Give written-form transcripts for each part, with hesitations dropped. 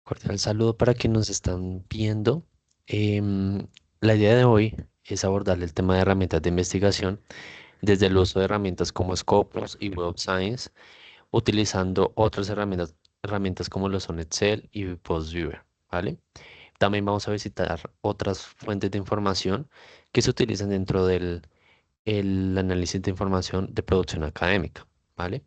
Cordial saludo para quienes nos están viendo. Em, la idea de hoy es abordar el tema de herramientas de investigación desde el uso de herramientas como Scopus y Web of Science, utilizando otras herramientas como lo son Excel y PostViewer, ¿vale? También vamos a visitar otras fuentes de información que se utilizan dentro del el análisis de información de producción académica, ¿vale?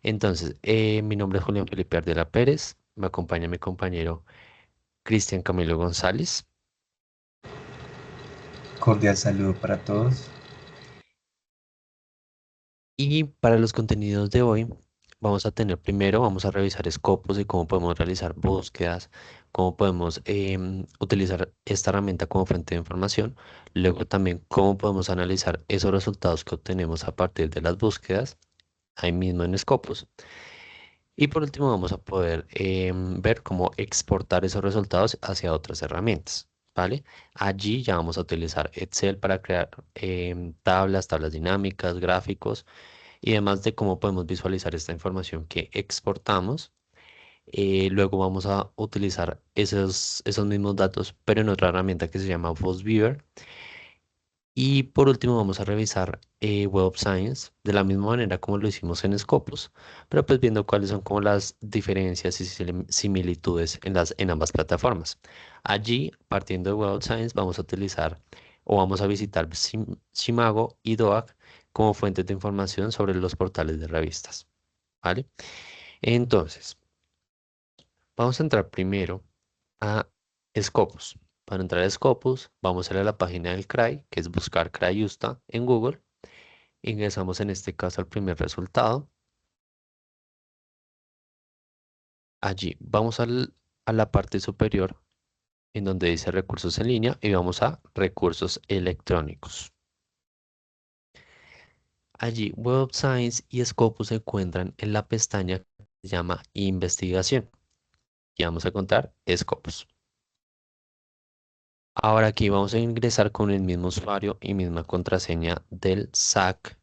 Entonces, mi nombre es Julián Felipe Ardela Pérez, me acompaña mi compañero Cristian Camilo González. Cordial saludo para todos. Y para los contenidos de hoy, vamos a tener primero, vamos a revisar Scopus y cómo podemos realizar búsquedas, cómo podemos utilizar esta herramienta como fuente de información. Luego también cómo podemos analizar esos resultados que obtenemos a partir de las búsquedas, ahí mismo en Scopus. Y por último, vamos a poder ver cómo exportar esos resultados hacia otras herramientas, ¿vale? Allí ya vamos a utilizar Excel para crear tablas dinámicas, gráficos y además de cómo podemos visualizar esta información que exportamos. Luego vamos a utilizar esos mismos datos, pero en otra herramienta que se llama FastViewer. Y por último vamos a revisar Web of Science de la misma manera como lo hicimos en Scopus, pero pues viendo cuáles son como las diferencias y similitudes en ambas plataformas. Allí, partiendo de Web of Science, vamos a utilizar o vamos a visitar Simago y DOAC como fuentes de información sobre los portales de revistas, ¿vale? Entonces, vamos a entrar primero a Scopus. Para entrar a Scopus, vamos a ir a la página del CRAI, que es buscar CRAIUSTA en Google. Ingresamos en este caso al primer resultado. Allí vamos a la parte superior en donde dice recursos en línea y vamos a recursos electrónicos. Allí Web of Science y Scopus se encuentran en la pestaña que se llama investigación y vamos a contar Scopus. Ahora aquí vamos a ingresar con el mismo usuario y misma contraseña del SAC.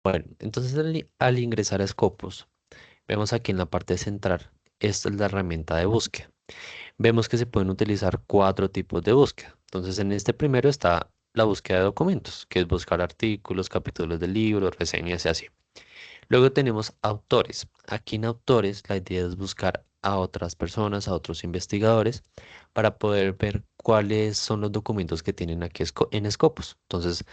Bueno, entonces al ingresar a Scopus, vemos aquí en la parte central, esta es la herramienta de búsqueda. Vemos que se pueden utilizar cuatro tipos de búsqueda. Entonces, en este primero está la búsqueda de documentos, que es buscar artículos, capítulos de libros, reseñas y así. Luego tenemos autores. Aquí en autores la idea es buscar a otras personas, a otros investigadores, para poder ver cuáles son los documentos que tienen aquí en Scopus. Entonces,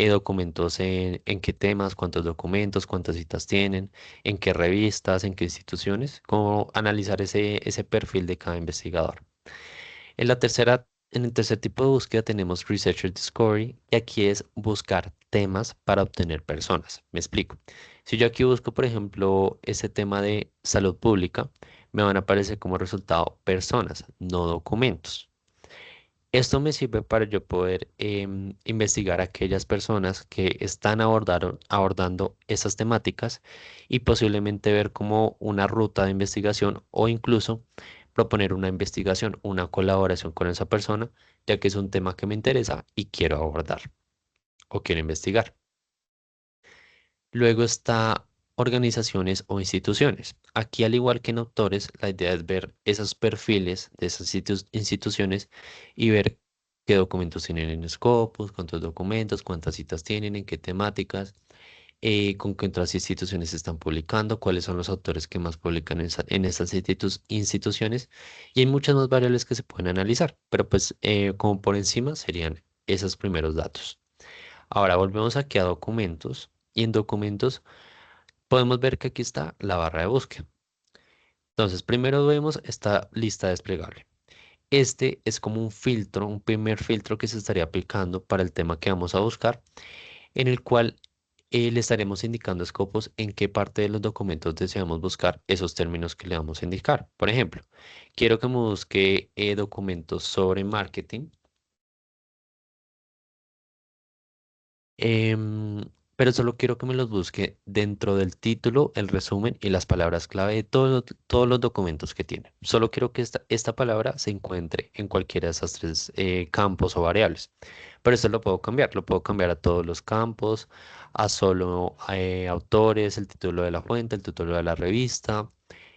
documentos en qué temas, cuántos documentos, cuántas citas tienen, en qué revistas, en qué instituciones, cómo analizar ese perfil de cada investigador. En el tercer tipo de búsqueda tenemos Researcher Discovery y aquí es buscar temas para obtener personas. Me explico. Si yo aquí busco, por ejemplo, ese tema de salud pública, me van a aparecer como resultado personas, no documentos. Esto me sirve para yo poder investigar a aquellas personas que están abordando esas temáticas y posiblemente ver como una ruta de investigación o incluso proponer una investigación, una colaboración con esa persona, ya que es un tema que me interesa y quiero abordar o quiero investigar. Luego está organizaciones o instituciones. Aquí, al igual que en autores, la idea es ver esos perfiles de esas instituciones y ver qué documentos tienen en Scopus, cuántos documentos, cuántas citas tienen, en qué temáticas, con qué otras instituciones se están publicando, cuáles son los autores que más publican en esas instituciones. Y hay muchas más variables que se pueden analizar, pero pues como por encima serían esos primeros datos. Ahora volvemos aquí a documentos y en documentos podemos ver que aquí está la barra de búsqueda. Entonces, primero vemos esta lista desplegable. Este es como un filtro, un primer filtro que se estaría aplicando para el tema que vamos a buscar, en el cual le estaremos indicando a Scopus en qué parte de los documentos deseamos buscar esos términos que le vamos a indicar. Por ejemplo, quiero que me busque documentos sobre marketing. pero solo quiero que me los busque dentro del título, el resumen y las palabras clave de todos los documentos que tiene. Solo quiero que esta palabra se encuentre en cualquiera de esos tres campos o variables. Pero esto lo puedo cambiar a todos los campos, a solo autores, el título de la fuente, el título de la revista,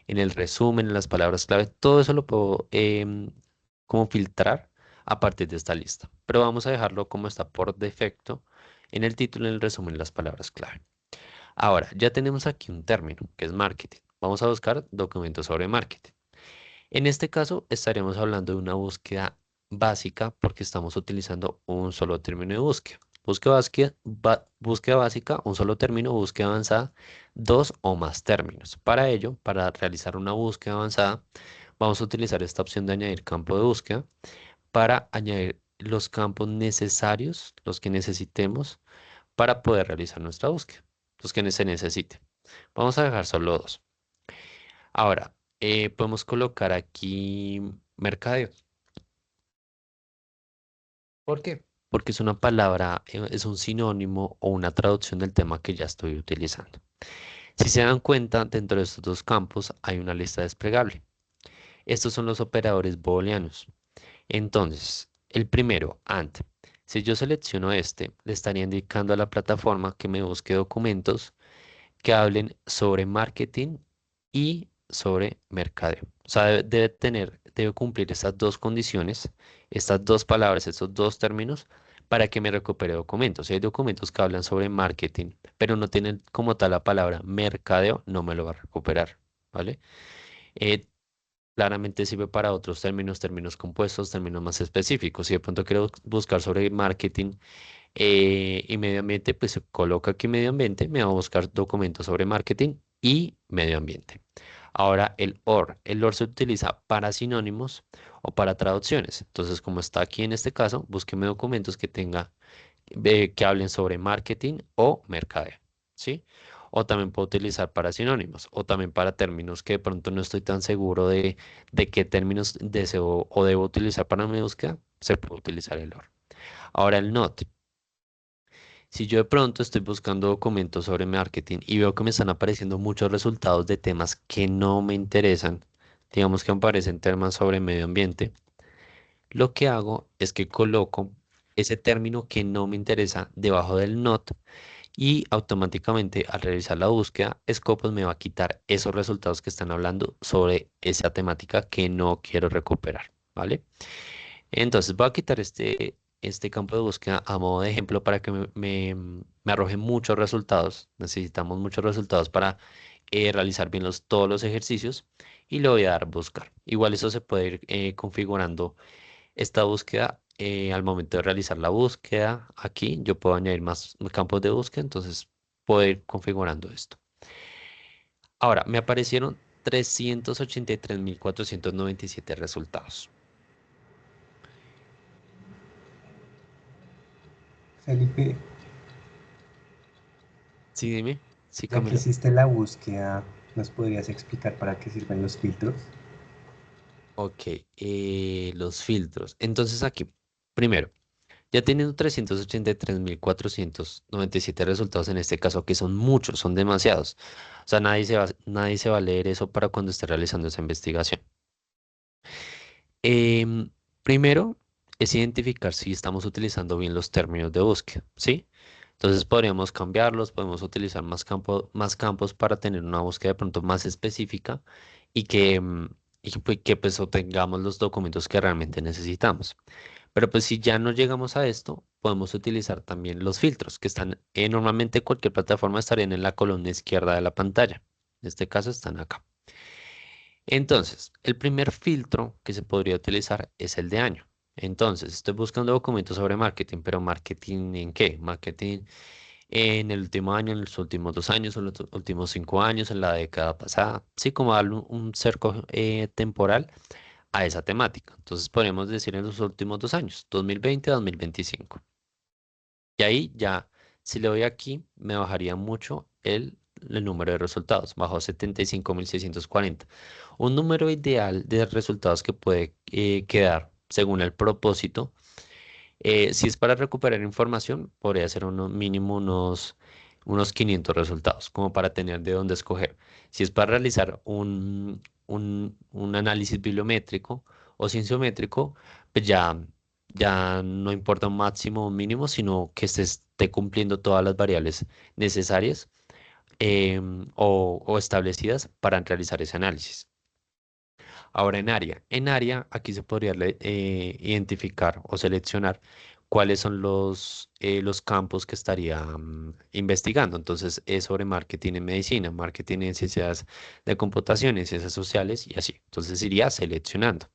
en el resumen, en las palabras clave, todo eso lo puedo como filtrar a partir de esta lista. Pero vamos a dejarlo como está por defecto en el título, en el resumen, las palabras clave. Ahora, ya tenemos aquí un término que es marketing. Vamos a buscar documentos sobre marketing. En este caso, estaremos hablando de una búsqueda básica porque estamos utilizando un solo término de búsqueda. Búsqueda básica, un solo término, búsqueda avanzada, dos o más términos. Para ello, para realizar una búsqueda avanzada, vamos a utilizar esta opción de añadir campo de búsqueda para añadir los campos necesarios, los que necesitemos para poder realizar nuestra búsqueda, los que se necesiten. Vamos a dejar solo dos. Ahora, podemos colocar aquí mercadeo. ¿Por qué? Porque es una palabra, es un sinónimo o una traducción del tema que ya estoy utilizando. Si se dan cuenta, dentro de estos dos campos hay una lista desplegable. Estos son los operadores booleanos. Entonces, el primero, AND. Si yo selecciono este, le estaría indicando a la plataforma que me busque documentos que hablen sobre marketing y sobre mercadeo. O sea, debe cumplir estas dos condiciones, estas dos palabras, estos dos términos, para que me recupere documentos. Si hay documentos que hablan sobre marketing, pero no tienen como tal la palabra mercadeo, no me lo va a recuperar, ¿vale? Eh, Claramente sirve para otros términos, términos compuestos, términos más específicos. Si de pronto quiero buscar sobre marketing, y medio ambiente, pues se coloca aquí medio ambiente, me va a buscar documentos sobre marketing y medio ambiente. Ahora el OR se utiliza para sinónimos o para traducciones. Entonces, como está aquí en este caso, búsqueme documentos que que hablen sobre marketing o mercadeo, ¿sí? O también puedo utilizar para sinónimos o también para términos que de pronto no estoy tan seguro de qué términos deseo o debo utilizar para mi búsqueda, se puede utilizar el OR. Ahora el NOT. Si yo de pronto estoy buscando documentos sobre marketing y veo que me están apareciendo muchos resultados de temas que no me interesan, digamos que aparecen temas sobre medio ambiente, lo que hago es que coloco ese término que no me interesa debajo del not y automáticamente al realizar la búsqueda, Scopus me va a quitar esos resultados que están hablando sobre esa temática que no quiero recuperar, ¿vale? Entonces voy a quitar este campo de búsqueda a modo de ejemplo para que me arroje muchos resultados. Necesitamos muchos resultados para realizar bien todos los ejercicios y le voy a dar buscar. Igual eso se puede ir configurando esta búsqueda al momento de realizar la búsqueda. Aquí yo puedo añadir más campos de búsqueda, entonces puedo ir configurando esto. Ahora, me aparecieron 383.497 resultados. Felipe, Sí, dime. Sí, ya que Camilo. hiciste la búsqueda, ¿nos podrías explicar para qué sirven los filtros? Ok, los filtros. Entonces aquí, primero, ya teniendo 383.497 resultados en este caso, que son muchos, son demasiados. O sea, nadie se va a leer eso para cuando esté realizando esa investigación. Em, Primero es identificar si estamos utilizando bien los términos de búsqueda, ¿sí? Entonces podríamos cambiarlos, podemos utilizar más campos para tener una búsqueda de pronto más específica y que pues obtengamos los documentos que realmente necesitamos. Pero pues si ya no llegamos a esto, podemos utilizar también los filtros que están normalmente cualquier plataforma estarían en la columna izquierda de la pantalla. En este caso están acá. Entonces, el primer filtro que se podría utilizar es el de año. Entonces, estoy buscando documentos sobre marketing, pero ¿marketing en qué? Marketing en el último año, en los últimos 2 años, en los últimos 5 años, en la década pasada. Sí, como darle un cerco temporal a esa temática. Entonces, podríamos decir en los últimos 2 años, 2020 a 2025. Y ahí ya, si le doy aquí, me bajaría mucho el número de resultados, bajó 75.640. Un número ideal de resultados que puede quedar según el propósito. Si es para recuperar información, podría ser uno, mínimo unos unos 500 resultados, como para tener de dónde escoger. Si es para realizar un análisis bibliométrico o cienciométrico, pues ya no importa un máximo o un mínimo, sino que se esté cumpliendo todas las variables necesarias o establecidas para realizar ese análisis. Ahora en área, aquí se podría identificar o seleccionar cuáles son los campos que estaría investigando. Entonces, es sobre marketing en medicina, marketing en ciencias de computación, en ciencias sociales y así. Entonces, iría seleccionando.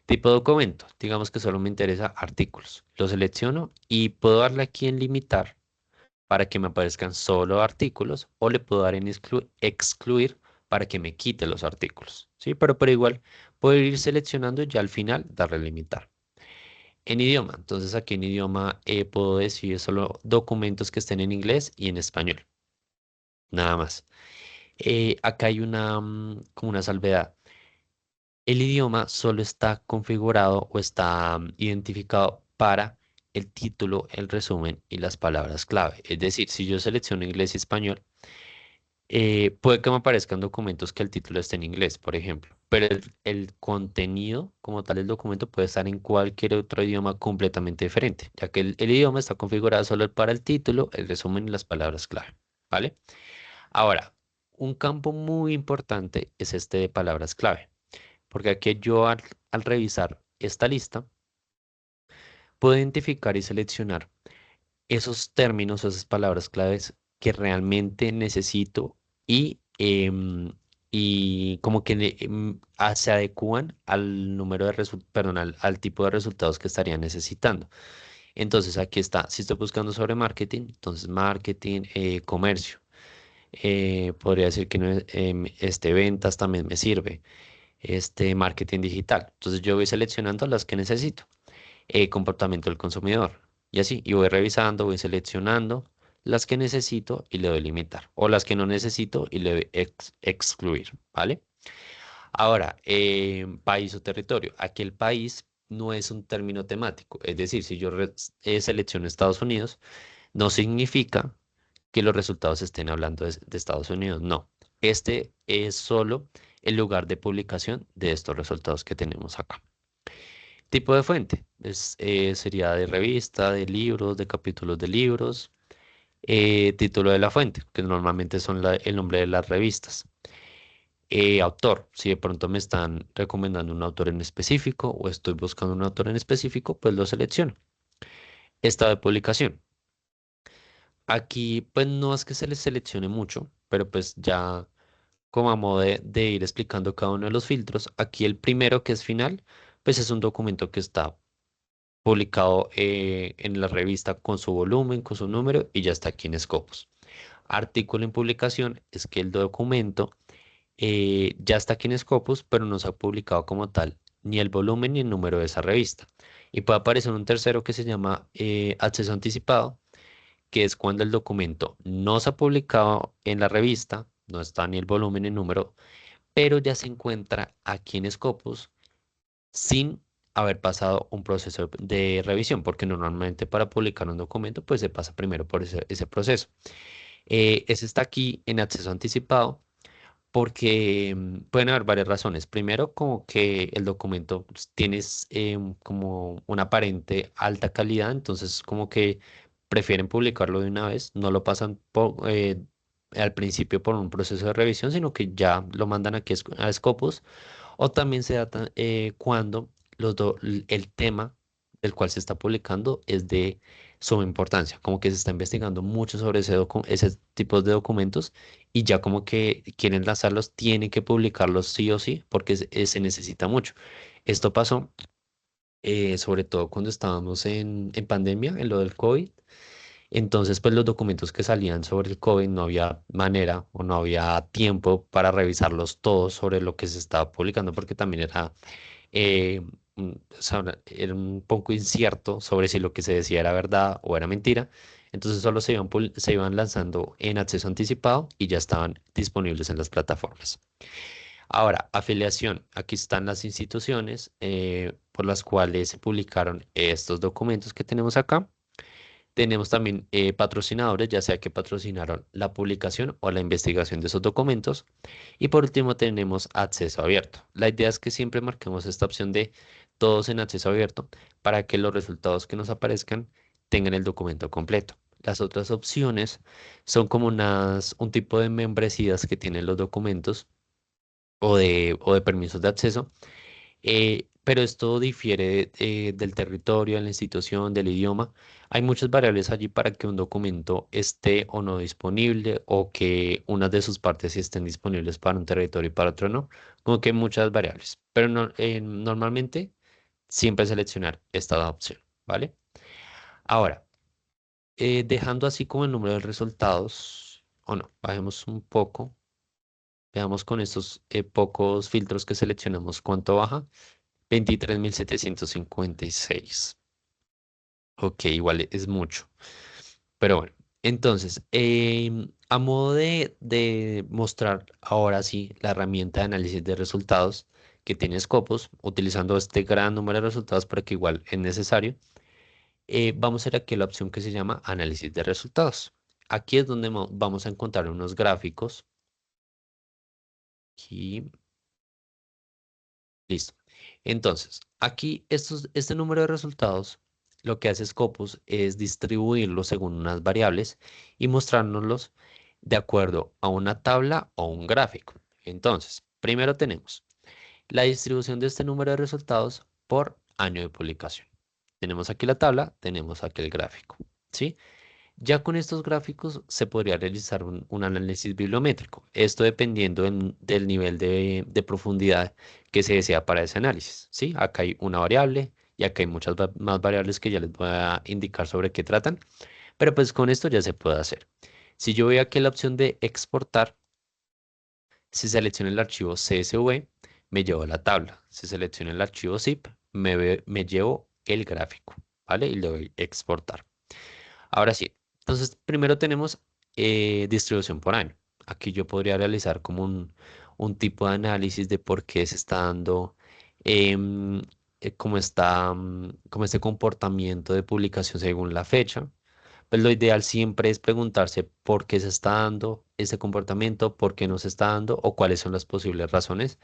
Tipo de documento, digamos que solo me interesa artículos. Lo selecciono y puedo darle aquí en limitar para que me aparezcan solo artículos o le puedo dar en excluir para que me quite los artículos, ¿sí? Pero igual puedo ir seleccionando y ya al final darle limitar. En idioma, entonces aquí en idioma puedo decir solo documentos que estén en inglés y en español, nada más. Acá hay como una salvedad. El idioma solo está configurado o está identificado para el título, el resumen y las palabras clave. Es decir, si yo selecciono inglés y español, puede que me aparezcan documentos que el título esté en inglés, por ejemplo, pero el contenido como tal del documento puede estar en cualquier otro idioma completamente diferente, ya que el idioma está configurado solo para el título, el resumen y las palabras clave, ¿vale? Ahora, un campo muy importante es este de palabras clave, porque aquí yo al revisar esta lista, puedo identificar y seleccionar esos términos o esas palabras claves que realmente necesito y como que se adecúan al número de perdón, al tipo de resultados que estaría necesitando. Entonces aquí está, si estoy buscando sobre marketing, entonces marketing, comercio. Podría decir que no ventas también me sirve. Marketing digital. Entonces yo voy seleccionando las que necesito comportamiento del consumidor. Y así, y voy revisando, voy seleccionando las que necesito y le doy limitar. O las que no necesito y le doy excluir, ¿vale? Ahora, país o territorio. Aquí el país no es un término temático. Es decir, si yo selecciono Estados Unidos, no significa que los resultados estén hablando de Estados Unidos. No. Este es solo el lugar de publicación de estos resultados que tenemos acá. Tipo de fuente, sería de revista, de libros, de capítulos de libros. Título de la fuente, que normalmente son el nombre de las revistas. Autor, si de pronto me están recomendando un autor en específico o estoy buscando un autor en específico, pues lo selecciono. Estado de publicación. Aquí pues no es que se les seleccione mucho, pero pues ya como a modo de ir explicando cada uno de los filtros, aquí el primero que es final, pues es un documento que está publicado en la revista con su volumen, con su número y ya está aquí en Scopus. Artículo en publicación es que el documento ya está aquí en Scopus, pero no se ha publicado como tal ni el volumen ni el número de esa revista. Y puede aparecer un tercero que se llama acceso anticipado, que es cuando el documento no se ha publicado en la revista, no está ni el volumen ni el número, pero ya se encuentra aquí en Scopus sin haber pasado un proceso de revisión, porque normalmente para publicar un documento, pues se pasa primero por ese proceso. Ese está aquí en acceso anticipado porque pueden haber varias razones. Primero, como que el documento pues, tienes como una aparente alta calidad, entonces como que prefieren publicarlo de una vez, no lo pasan al principio por un proceso de revisión, sino que ya lo mandan aquí a Scopus o también se da cuando el tema del cual se está publicando es de suma importancia, como que se está investigando mucho sobre ese tipo de documentos y ya como que quieren lanzarlos, tienen que publicarlos sí o sí porque se necesita mucho. Esto pasó sobre todo cuando estábamos en pandemia, en lo del COVID. Entonces, pues los documentos que salían sobre el COVID no había manera o no había tiempo para revisarlos todos sobre lo que se estaba publicando porque también eh, o sea, era un poco incierto sobre si lo que se decía era verdad o era mentira. Entonces solo se iban lanzando en acceso anticipado y ya estaban disponibles en las plataformas. Ahora, afiliación. Aquí están las instituciones por las cuales se publicaron estos documentos que tenemos acá. Tenemos también patrocinadores, ya sea que patrocinaron la publicación o la investigación de esos documentos. Y por último tenemos acceso abierto. La idea es que siempre marquemos esta opción de todos en acceso abierto para que los resultados que nos aparezcan tengan el documento completo. Las otras opciones son como un tipo de membresías que tienen los documentos o de permisos de acceso, pero esto difiere del territorio, de la institución, del idioma. Hay muchas variables allí para que un documento esté o no disponible o que unas de sus partes sí estén disponibles para un territorio y para otro no. Como que muchas variables. Pero normalmente siempre seleccionar esta opción, ¿vale? Ahora, dejando así como el número de resultados, o no, bajemos un poco. Veamos con estos pocos filtros que seleccionamos cuánto baja. 23.756. Ok, igual es mucho. Pero bueno, entonces, a modo de mostrar ahora sí la herramienta de análisis de resultados que tiene Scopus, utilizando este gran número de resultados porque igual es necesario, vamos a ir aquí a la opción que se llama análisis de resultados. Aquí es donde vamos a encontrar unos gráficos. Aquí, listo. Entonces, aquí este número de resultados, lo que hace Scopus es distribuirlos según unas variables y mostrárnoslos de acuerdo a una tabla o un gráfico. Entonces, primero tenemos la distribución de este número de resultados por año de publicación. Tenemos aquí la tabla, tenemos aquí el gráfico, ¿sí? Ya con estos gráficos se podría realizar un análisis bibliométrico, esto dependiendo del nivel de profundidad que se desea para ese análisis, ¿sí? Acá hay una variable y acá hay muchas más variables que ya les voy a indicar sobre qué tratan, pero pues con esto ya se puede hacer. Si yo voy aquí a la opción de exportar, si selecciono el archivo CSV, me llevo a la tabla. Si selecciono el archivo zip, me llevo el gráfico, ¿vale? Y le doy exportar. Ahora sí, entonces primero tenemos distribución por año. Aquí yo podría realizar como un tipo de análisis de por qué se está dando, em, cómo está, como este comportamiento de publicación según la fecha. Pues lo ideal siempre es preguntarse por qué se está dando ese comportamiento, por qué no se está dando o cuáles son las posibles razones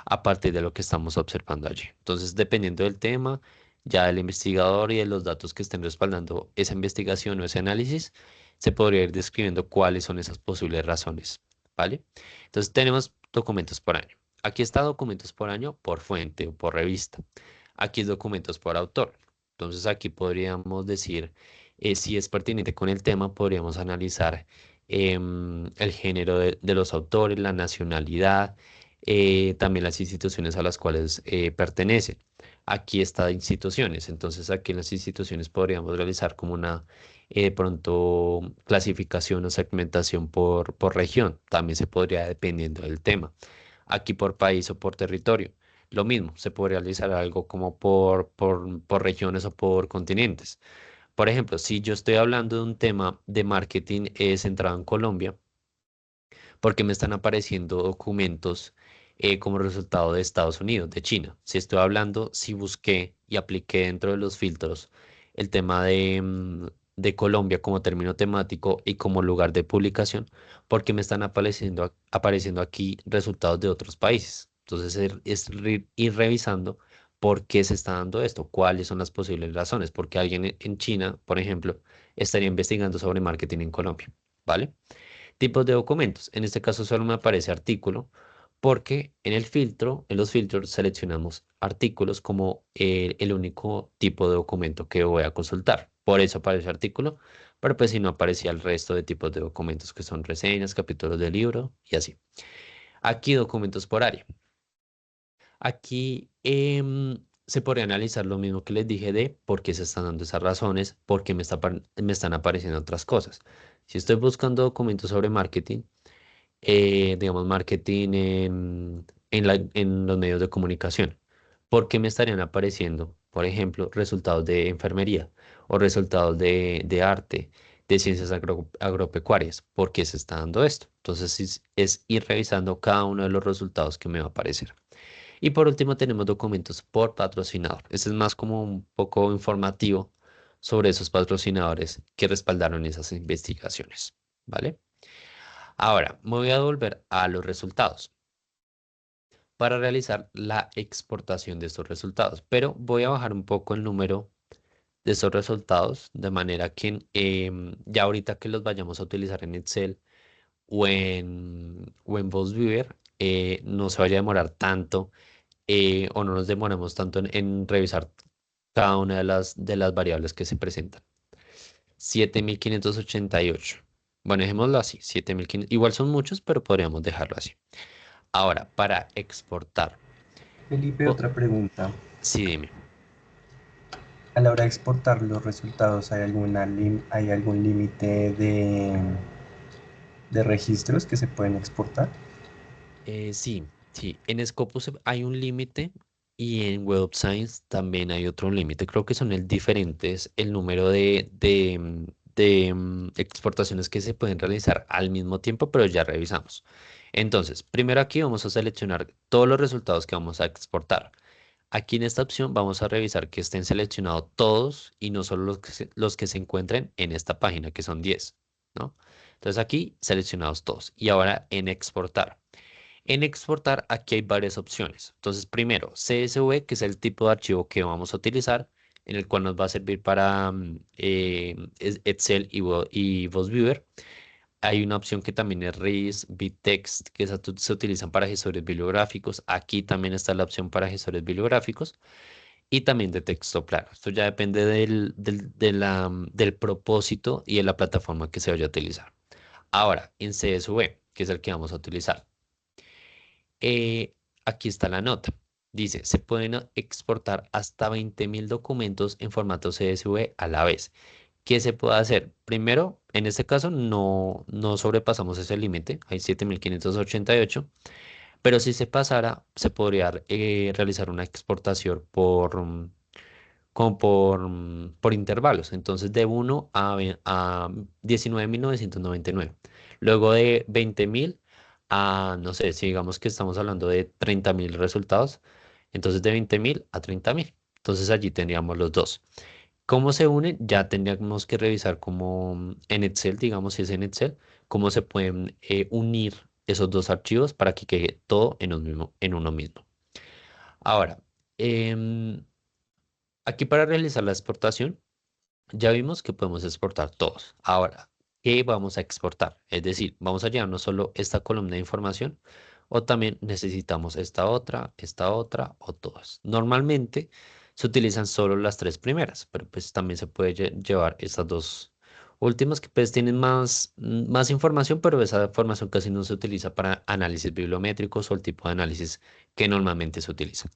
a partir de lo que estamos observando allí. Entonces, dependiendo del tema, ya del investigador y de los datos que estén respaldando esa investigación o ese análisis, se podría ir describiendo cuáles son esas posibles razones, ¿vale? Entonces, tenemos documentos por año. Aquí está documentos por año por fuente o por revista. Aquí es documentos por autor. Entonces, aquí podríamos decir, si es pertinente con el tema, podríamos analizar el género de los autores, la nacionalidad, también las instituciones a las cuales pertenecen. Aquí está instituciones, entonces aquí en las instituciones podríamos realizar como una pronto clasificación o segmentación por región, también se podría dependiendo del tema. Aquí por país o por territorio. Lo mismo, se podría realizar algo como por regiones o por continentes. Por ejemplo, si yo estoy hablando de un tema de marketing centrado en Colombia, porque me están apareciendo documentos como resultado de Estados Unidos, de China. Si estoy hablando, si busqué y apliqué dentro de los filtros el tema de Colombia como término temático y como lugar de publicación, porque me están apareciendo aquí resultados de otros países. Entonces ir revisando por qué se está dando esto, cuáles son las posibles razones, porque alguien en China, por ejemplo, estaría investigando sobre marketing en Colombia, ¿vale? Tipos de documentos. En este caso solo me aparece artículo porque en el filtro, en los filtros seleccionamos artículos como el único tipo de documento que voy a consultar. Por eso aparece artículo, pero pues si no aparecía el resto de tipos de documentos que son reseñas, capítulos de libro y así. Aquí documentos por área. Aquí se podría analizar lo mismo que les dije de por qué se están dando esas razones, por qué me están apareciendo otras cosas. Si estoy buscando documentos sobre marketing, digamos, marketing en los medios de comunicación. ¿Por qué me estarían apareciendo, por ejemplo, resultados de enfermería o resultados de arte, de ciencias agropecuarias? ¿Por qué se está dando esto? Entonces, es ir revisando cada uno de los resultados que me va a aparecer. Y por último, tenemos documentos por patrocinador. Este es más como un poco informativo sobre esos patrocinadores que respaldaron esas investigaciones, ¿vale? Ahora, me voy a volver a los resultados para realizar la exportación de estos resultados, pero voy a bajar un poco el número de esos resultados de manera que ya ahorita que los vayamos a utilizar en Excel o en VosViewer, no se vaya a demorar tanto o no nos demoremos tanto en revisar cada una de las variables que se presentan. 7.588. Bueno, dejémoslo así, 7.500. Igual son muchos, pero podríamos dejarlo así. Ahora, para exportar. Felipe, Oh, otra pregunta. sí, dime. A la hora de exportar los resultados, ¿hay algún límite de registros que se pueden exportar? Sí, sí. En Scopus hay un límite y en Web of Science también hay otro límite. Creo que son el diferentes el número de exportaciones que se pueden realizar al mismo tiempo, pero ya revisamos. Entonces, primero aquí vamos a seleccionar todos los resultados que vamos a exportar. Aquí en esta opción vamos a revisar que estén seleccionados todos y no solo los que se encuentren en esta página, que son 10, ¿no? Entonces aquí seleccionados todos. Y ahora en exportar. En exportar, aquí hay varias opciones. Entonces, primero, CSV, que es el tipo de archivo que vamos a utilizar, en el cual nos va a servir para Excel y VosViewer. Hay una opción que también es RIS, BitText, que se utilizan para gestores bibliográficos. Aquí también está la opción para gestores bibliográficos y también de texto plano. Esto ya depende del propósito y de la plataforma que se vaya a utilizar. Ahora, en CSV, que es el que vamos a utilizar. Aquí está la nota. Dice, se pueden exportar hasta 20.000 documentos en formato CSV a la vez. ¿Qué se puede hacer? Primero, en este caso no sobrepasamos ese límite, hay 7.588, pero si se pasara, se podría realizar una exportación como por intervalos. Entonces, de 1 a 19.999. Luego de 20.000 a, no sé, si digamos que estamos hablando de 30.000 resultados, entonces de 20.000 a 30.000. Entonces allí tendríamos los dos. ¿Cómo se unen? Ya tendríamos que revisar cómo en Excel, digamos, si es en Excel, cómo se pueden unir esos dos archivos para que quede todo en uno mismo. Ahora, em, aquí para realizar la exportación, ya vimos que podemos exportar todos. Ahora, ¿qué vamos a exportar? Es decir, ¿vamos a llevarnos solo esta columna de información o también necesitamos esta otra o todas? Normalmente se utilizan solo las tres primeras, pero pues también se puede llevar estas dos últimas que pues tienen más información, pero esa información casi no se utiliza para análisis bibliométricos o el tipo de análisis que normalmente se utiliza.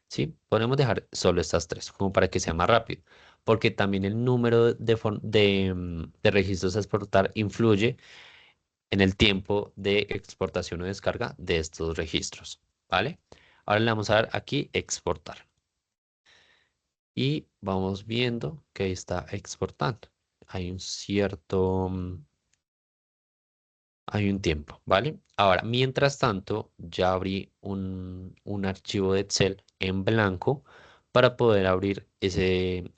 ¿Sí? Podemos dejar solo estas tres, como para que sea más rápido, porque también el número de registros a exportar influye en el tiempo de exportación o descarga de estos registros, ¿vale? Ahora le vamos a dar aquí exportar y vamos viendo que está exportando. Hay un cierto, hay un tiempo, ¿vale? Ahora, mientras tanto, ya abrí un archivo de Excel en blanco para poder abrir ese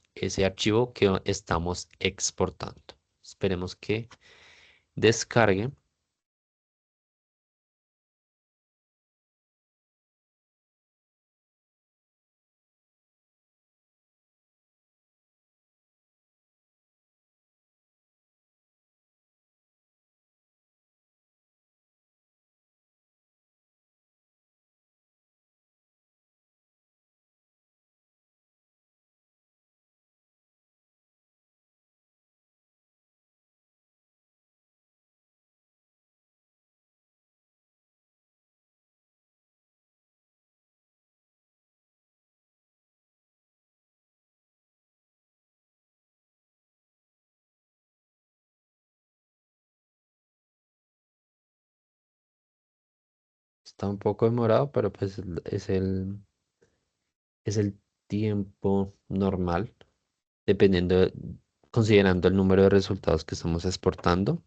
archivo que estamos exportando. Esperemos que descargue. Está un poco demorado, pero pues es el tiempo normal, dependiendo, considerando el número de resultados que estamos exportando.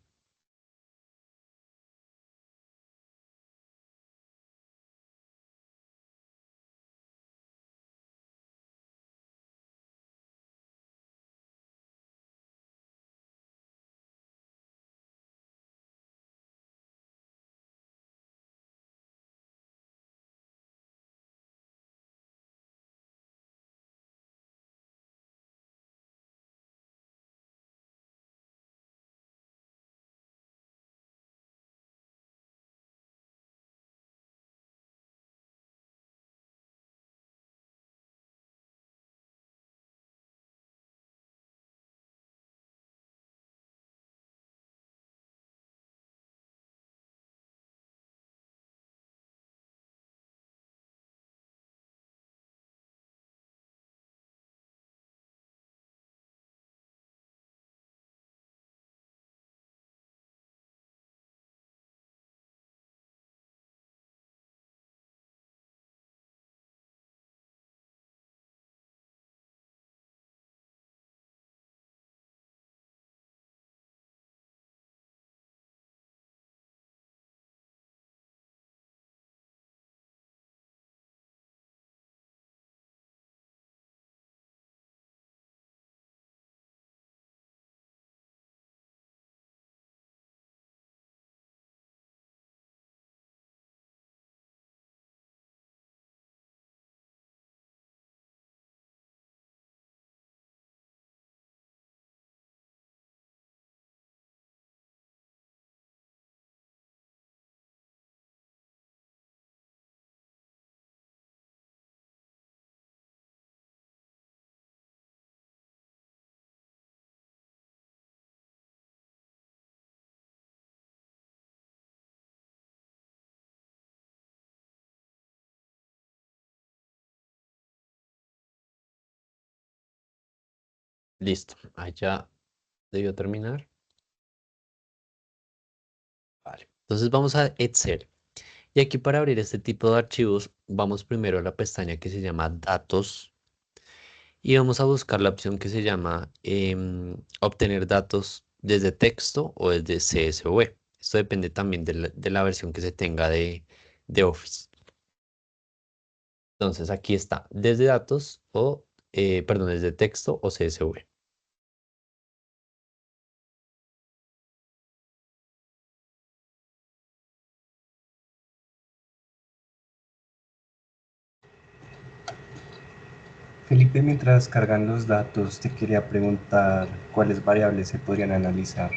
Listo, allá debió terminar. Vale. Entonces vamos a Excel. Y aquí para abrir este tipo de archivos, vamos primero a la pestaña que se llama Datos y vamos a buscar la opción que se llama Obtener datos desde texto o desde CSV. Esto depende también de la versión que se tenga de Office. Entonces aquí está, desde datos o, perdón, desde texto o CSV. Felipe, mientras cargan los datos, te quería preguntar cuáles variables se podrían analizar.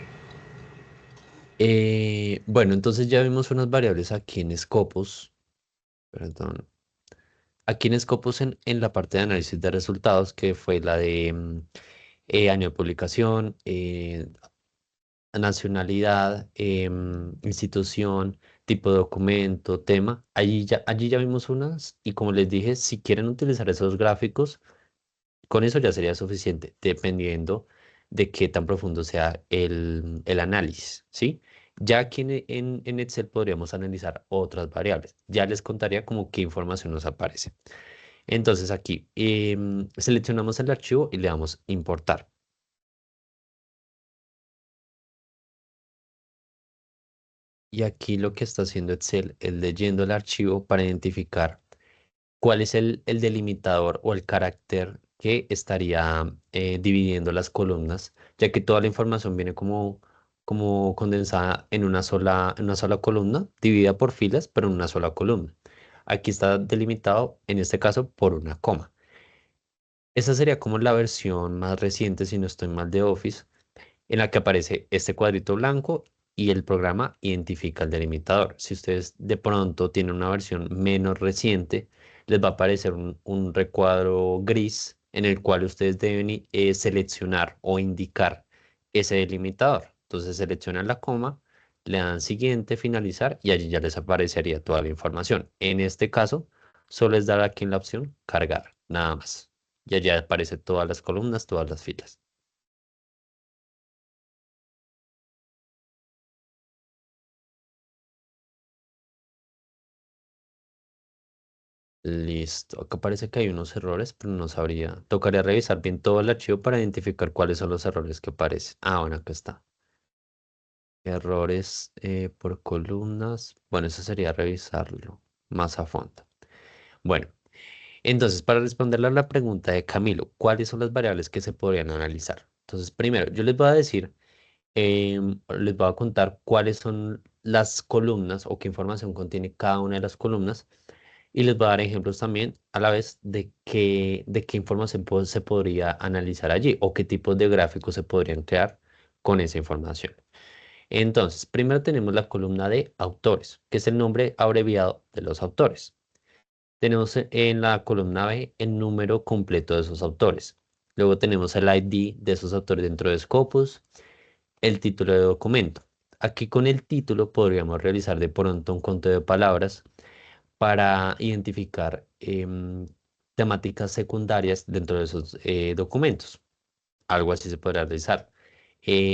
Bueno, entonces ya vimos unas variables aquí en Scopus, perdón. Aquí en Scopus en la parte de análisis de resultados, que fue la de año de publicación, nacionalidad, institución, tipo de documento, tema. Allí ya vimos unas y como les dije, si quieren utilizar esos gráficos, con eso ya sería suficiente, dependiendo de qué tan profundo sea el análisis, ¿sí? Ya aquí en Excel podríamos analizar otras variables. Ya les contaría como qué información nos aparece. Entonces aquí seleccionamos el archivo y le damos importar. Y aquí lo que está haciendo Excel es leyendo el archivo para identificar cuál es el delimitador o el carácter que estaría dividiendo las columnas, ya que toda la información viene como condensada en una sola columna, dividida por filas, pero en una sola columna. Aquí está delimitado, en este caso, por una coma. Esa sería como la versión más reciente, si no estoy mal, de Office en la que aparece este cuadrito blanco y el programa identifica el delimitador. Si ustedes de pronto tienen una versión menos reciente, les va a aparecer un recuadro gris en el cual ustedes deben seleccionar o indicar ese delimitador. Entonces seleccionan la coma, le dan siguiente, finalizar y allí ya les aparecería toda la información. En este caso, solo es dar aquí en la opción cargar, nada más. Y allá aparecen todas las columnas, todas las filas. Listo. Acá parece que hay unos errores, pero no sabría. Tocaría revisar bien todo el archivo para identificar cuáles son los errores que aparecen. Ah, bueno, acá está. Errores por columnas. Bueno, eso sería revisarlo más a fondo. Bueno, entonces, para responderle a la pregunta de Camilo, ¿cuáles son las variables que se podrían analizar? Entonces, primero, yo les voy a decir, les voy a contar cuáles son las columnas o qué información contiene cada una de las columnas. Y les voy a dar ejemplos también a la vez de qué información se podría analizar allí o qué tipos de gráficos se podrían crear con esa información. Entonces, primero tenemos la columna de autores, que es el nombre abreviado de los autores. Tenemos en la columna B el número completo de esos autores. Luego tenemos el ID de esos autores dentro de Scopus, el título de documento. Aquí con el título podríamos realizar de pronto un conto de palabras para identificar temáticas secundarias dentro de esos documentos. Algo así se podrá realizar.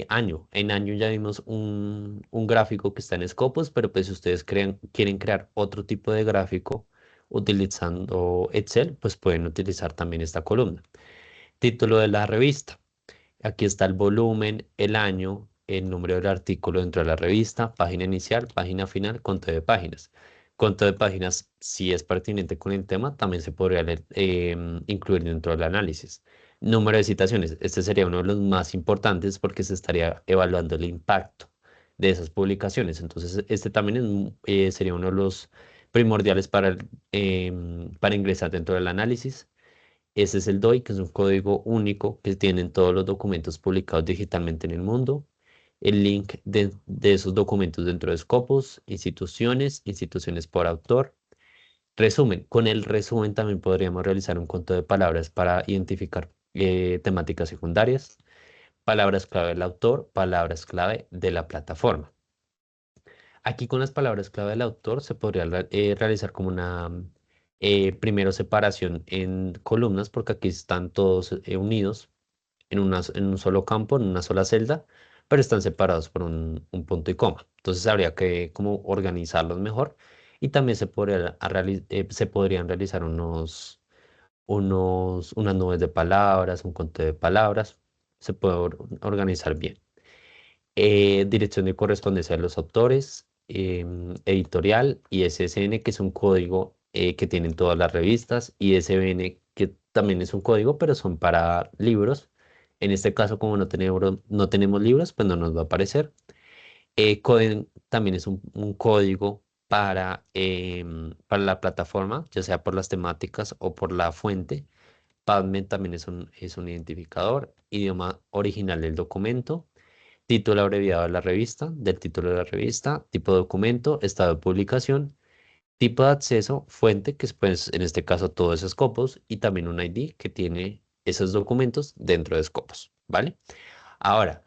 Año. En año ya vimos un gráfico que está en Scopus, pero pues si ustedes quieren crear otro tipo de gráfico utilizando Excel, pues pueden utilizar también esta columna. Título de la revista. Aquí está el volumen, el año, el número del artículo dentro de la revista, página inicial, página final, conto de páginas. Conto de páginas, si es pertinente con el tema, también se podría incluir dentro del análisis. Número de citaciones, este sería uno de los más importantes porque se estaría evaluando el impacto de esas publicaciones. Entonces, este también sería uno de los primordiales para ingresar dentro del análisis. Ese es el DOI, que es un código único que tienen todos los documentos publicados digitalmente en el mundo. El link de esos documentos dentro de Scopus, instituciones por autor. Resumen, con el resumen también podríamos realizar un conto de palabras para identificar temáticas secundarias, palabras clave del autor, palabras clave de la plataforma. Aquí con las palabras clave del autor se podría realizar como una primero separación en columnas porque aquí están todos unidos en un solo campo, en una sola celda, pero están separados por un punto y coma. Entonces habría que como organizarlos mejor y también se podrían realizar unas nubes de palabras, un conteo de palabras, se puede organizar bien. Dirección de correspondencia de los autores, editorial, ISSN, que es un código que tienen todas las revistas, ISBN, que también es un código, pero son para libros. En este caso, como no tenemos libros, pues no nos va a aparecer. Coden también es un código para la plataforma, ya sea por las temáticas o por la fuente. PubMed también es un identificador, idioma original del documento, título abreviado de la revista, del título de la revista, tipo de documento, estado de publicación, tipo de acceso, fuente, que es pues en este caso todo es Scopus, y también un ID que tiene esos documentos dentro de Scopus, ¿vale? Ahora,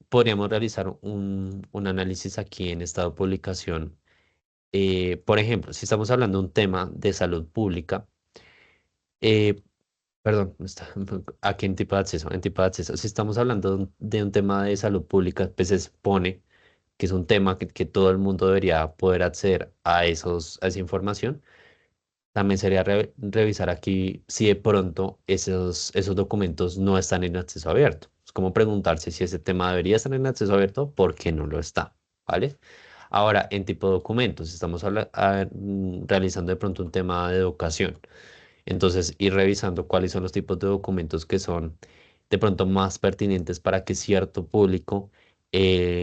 podríamos realizar un análisis aquí en estado de publicación. Por ejemplo, si estamos hablando de un tema de salud pública, eh, perdón, aquí en tipo de acceso, en tipo de acceso. Si estamos hablando de un tema de salud pública, pues se supone que es un tema que todo el mundo debería poder acceder a esa información. También sería revisar aquí si de pronto esos documentos no están en acceso abierto. Es como preguntarse si ese tema debería estar en acceso abierto, ¿por qué no lo está? ¿Vale? Ahora, en tipo de documentos, si estamos realizando de pronto un tema de educación. Entonces, ir revisando cuáles son los tipos de documentos que son de pronto más pertinentes para que cierto público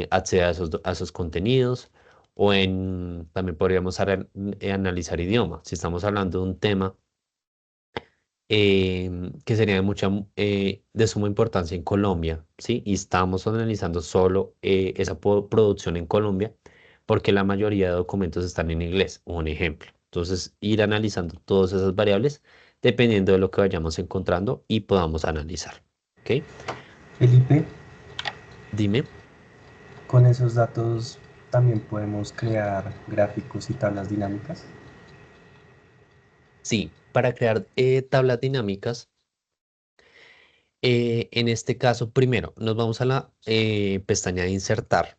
acceda a a esos contenidos. También podríamos analizar idioma. Si estamos hablando de un tema que sería de suma importancia en Colombia, ¿sí? Y estamos analizando solo esa producción en Colombia, porque la mayoría de documentos están en inglés, un ejemplo. Entonces, ir analizando todas esas variables dependiendo de lo que vayamos encontrando y podamos analizar. ¿Ok? Felipe, Dime. con esos datos también podemos crear gráficos y tablas dinámicas. Sí, para crear tablas dinámicas, en este caso, primero nos vamos a la pestaña de insertar.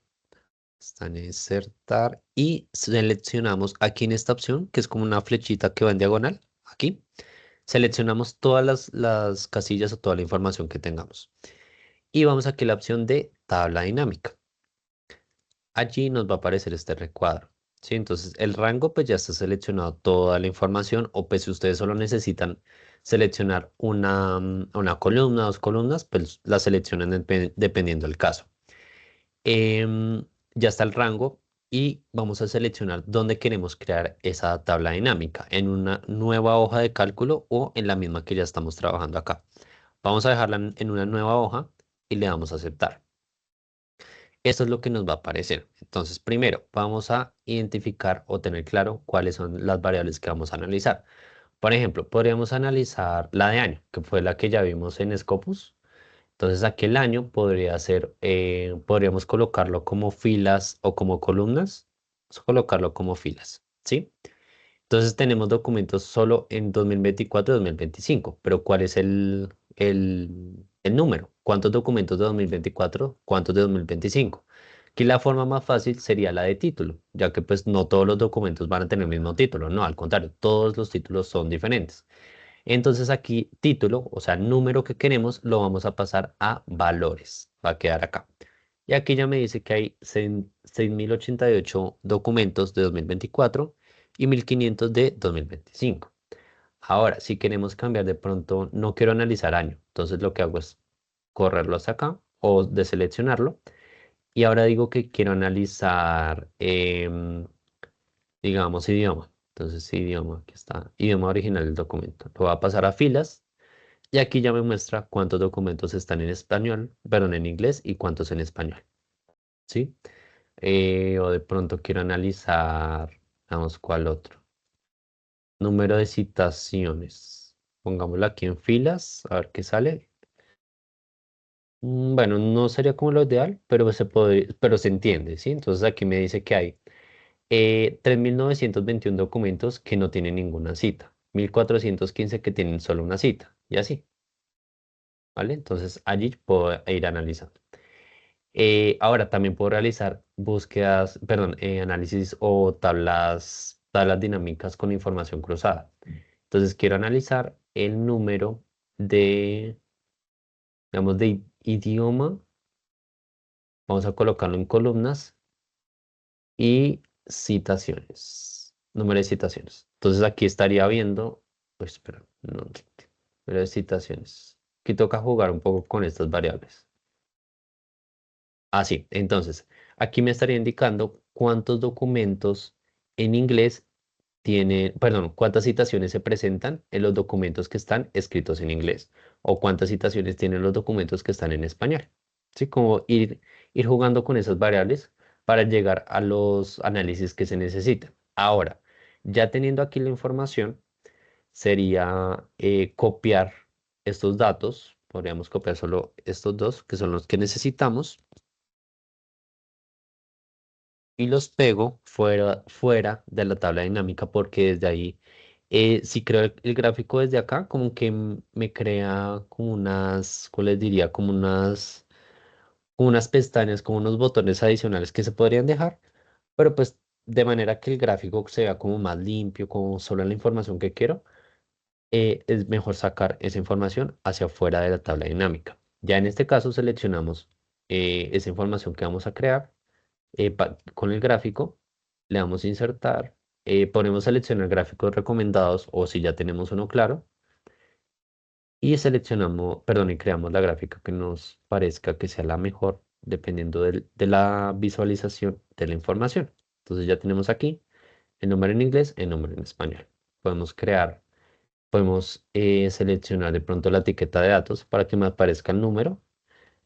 Están en insertar y seleccionamos aquí en esta opción, que es como una flechita que va en diagonal. Aquí seleccionamos todas las casillas o toda la información que tengamos. Y vamos aquí a la opción de tabla dinámica. Allí nos va a aparecer este recuadro. ¿Sí? Entonces el rango pues ya está seleccionado toda la información o pues si ustedes solo necesitan seleccionar una columna, dos columnas, pues la seleccionan dependiendo del caso. Ya está el rango y vamos a seleccionar dónde queremos crear esa tabla dinámica, en una nueva hoja de cálculo o en la misma que ya estamos trabajando acá. Vamos a dejarla en una nueva hoja y le damos a aceptar. Esto es lo que nos va a aparecer. Entonces, primero, vamos a identificar o tener claro cuáles son las variables que vamos a analizar. Por ejemplo, podríamos analizar la de año, que fue la que ya vimos en Scopus. Entonces aquí el año podríamos colocarlo como filas o como columnas. Vamos a colocarlo como filas, ¿sí? Entonces tenemos documentos solo en 2024 y 2025, pero ¿cuál es el número? ¿Cuántos documentos de 2024? ¿Cuántos de 2025? Aquí la forma más fácil sería la de título, ya que pues no todos los documentos van a tener el mismo título, no, al contrario, todos los títulos son diferentes. Entonces aquí título, o sea, número que queremos, lo vamos a pasar a valores. Va a quedar acá. Y aquí ya me dice que hay 6.088 documentos de 2024 y 1.500 de 2025. Ahora, si queremos cambiar de pronto, no quiero analizar año. Entonces lo que hago es correrlo hasta acá o deseleccionarlo. Y ahora digo que quiero analizar, digamos, idioma. Entonces, idioma, aquí está, idioma original del documento. Lo voy a pasar a filas y aquí ya me muestra cuántos documentos están en español, perdón, en inglés y cuántos en español, ¿sí? O de pronto quiero analizar, vamos, ¿cuál otro? Número de citaciones. Pongámoslo aquí en filas, a ver qué sale. Bueno, no sería como lo ideal, pero pero se entiende, ¿sí? Entonces aquí me dice que hay 3.921 documentos que no tienen ninguna cita, 1.415 que tienen solo una cita, y así. ¿vale? Entonces allí puedo ir analizando. Ahora también puedo realizar búsquedas, perdón, análisis o tablas dinámicas con información cruzada. Entonces quiero analizar el número de, digamos, de idioma. Vamos a colocarlo en columnas y citaciones. Número de citaciones. Entonces aquí estaría viendo, pues espera, no, número de citaciones. Aquí toca jugar un poco con estas variables. Así, entonces, aquí me estaría indicando cuántos documentos en inglés tienen, perdón, cuántas citaciones se presentan en los documentos que están escritos en inglés o cuántas citaciones tienen los documentos que están en español. ¿Sí? Como ir jugando con esas variables para llegar a los análisis que se necesitan. Ahora, ya teniendo aquí la información, sería copiar estos datos. Podríamos copiar solo estos dos, que son los que necesitamos y los pego fuera de la tabla dinámica porque desde ahí, si creo el gráfico desde acá, como que me crea como unas, ¿cómo les diría? Como unas pestañas, como unos botones adicionales que se podrían dejar, pero pues de manera que el gráfico se vea como más limpio, como solo la información que quiero, es mejor sacar esa información hacia afuera de la tabla dinámica. Ya en este caso seleccionamos esa información que vamos a crear con el gráfico, le damos a insertar, ponemos seleccionar gráficos recomendados o si ya tenemos uno claro, y seleccionamos, perdón, y creamos la gráfica que nos parezca que sea la mejor dependiendo de la visualización de la información. Entonces ya tenemos aquí el número en inglés, el número en español. Podemos crear, podemos seleccionar de pronto la etiqueta de datos para que me aparezca el número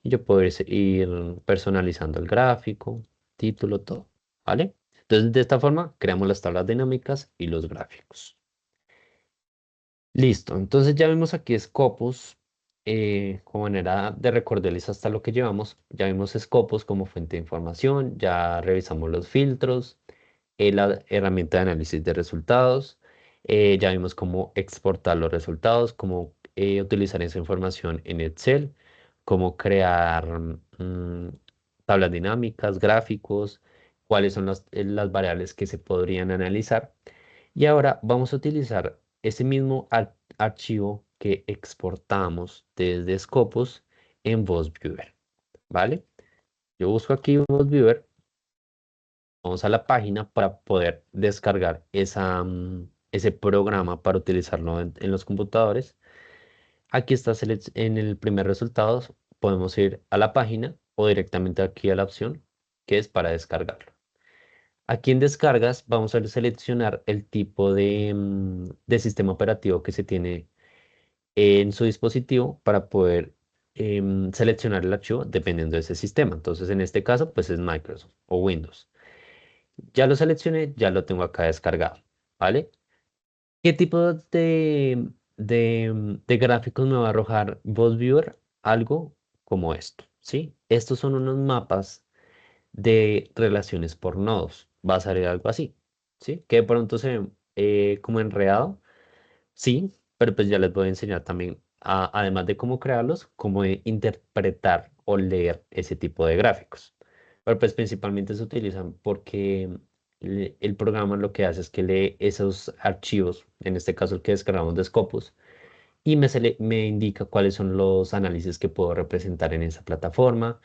y yo puedo ir personalizando el gráfico, título, todo, ¿vale? Entonces, de esta forma, creamos las tablas dinámicas y los gráficos. Listo, entonces ya vimos aquí Scopus como manera de recordarles hasta lo que llevamos. Ya vimos Scopus como fuente de información, ya revisamos los filtros, la herramienta de análisis de resultados, ya vimos cómo exportar los resultados, cómo utilizar esa información en Excel, cómo crear tablas dinámicas, gráficos, cuáles son las variables que se podrían analizar. Y ahora vamos a utilizar ese mismo archivo que exportamos desde Scopus en VozViewer, ¿vale? Yo busco aquí VozViewer, vamos a la página para poder descargar ese programa para utilizarlo en los computadores. Aquí está en el primer resultado, podemos ir a la página o directamente aquí a la opción que es para descargarlo. Aquí en descargas vamos a seleccionar el tipo de sistema operativo que se tiene en su dispositivo para poder seleccionar el archivo dependiendo de ese sistema. Entonces, en este caso, pues es Microsoft o Windows. Ya lo seleccioné, ya lo tengo acá descargado, ¿vale? ¿Qué tipo de gráficos me va a arrojar VozViewer? Algo como esto, ¿sí? Estos son unos mapas de relaciones por nodos. Va a salir algo así, ¿sí? Que de pronto se ve como enredado, sí, pero pues ya les voy a enseñar también, además de cómo crearlos, cómo interpretar o leer ese tipo de gráficos. Pero pues principalmente se utilizan porque el programa lo que hace es que lee esos archivos, en este caso el que descargamos de Scopus, y me indica cuáles son los análisis que puedo representar en esa plataforma,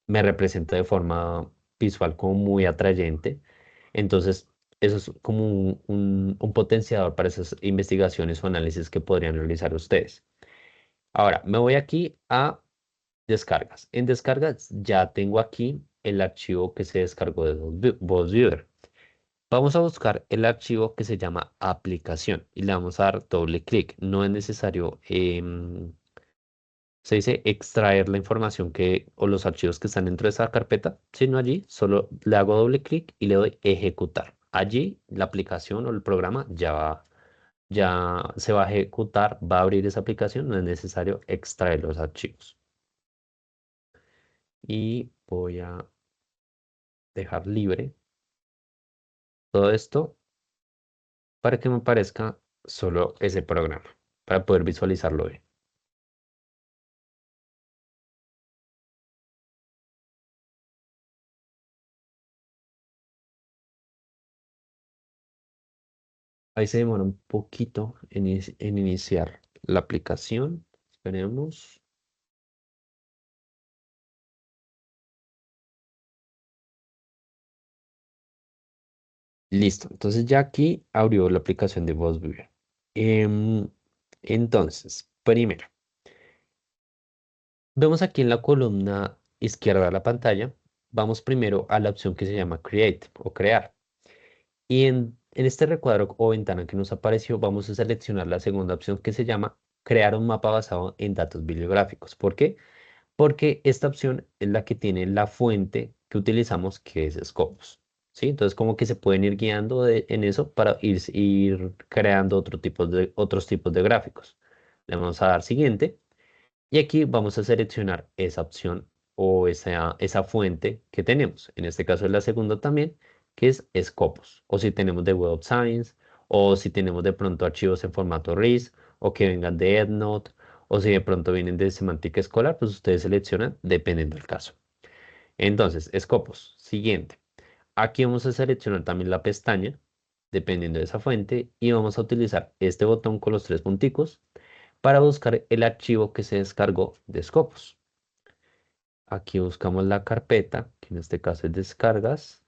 me representa de forma visual como muy atrayente. Entonces, eso es como un potenciador para esas investigaciones o análisis que podrían realizar ustedes. Ahora, me voy aquí a descargas. En descargas ya tengo aquí el archivo que se descargó de VozViewer. Vamos a buscar el archivo que se llama aplicación y le vamos a dar doble clic. No es necesario se dice extraer la información o los archivos que están dentro de esa carpeta, sino allí solo le hago doble clic y le doy ejecutar. Allí la aplicación o el programa ya se va a ejecutar, va a abrir esa aplicación, no es necesario extraer los archivos. Y voy a dejar libre todo esto para que me aparezca solo ese programa, para poder visualizarlo bien. Ahí se demora un poquito en iniciar la aplicación. Esperemos. Listo. Entonces ya aquí abrió la aplicación de VozViewer. Em, entonces, primero, vemos aquí en la columna izquierda de la pantalla, vamos primero a la opción que se llama Create o Crear. Y en este recuadro o ventana que nos apareció, vamos a seleccionar la segunda opción que se llama Crear un mapa basado en datos bibliográficos. ¿Por qué? Porque esta opción es la que tiene la fuente que utilizamos, que es Scopus. ¿Sí? Entonces, como que se pueden ir guiando en eso para ir creando otros tipos de gráficos. Le vamos a dar siguiente y aquí vamos a seleccionar esa opción o esa fuente que tenemos. En este caso es la segunda también, que es Scopus. O si tenemos de Web of Science, o si tenemos de pronto archivos en formato RIS, o que vengan de EndNote, o si de pronto vienen de semántica escolar, pues ustedes seleccionan dependiendo del caso. Entonces, Scopus. Siguiente. Aquí vamos a seleccionar también la pestaña, dependiendo de esa fuente, y vamos a utilizar este botón con los tres punticos para buscar el archivo que se descargó de Scopus. Aquí buscamos la carpeta, que en este caso es descargas.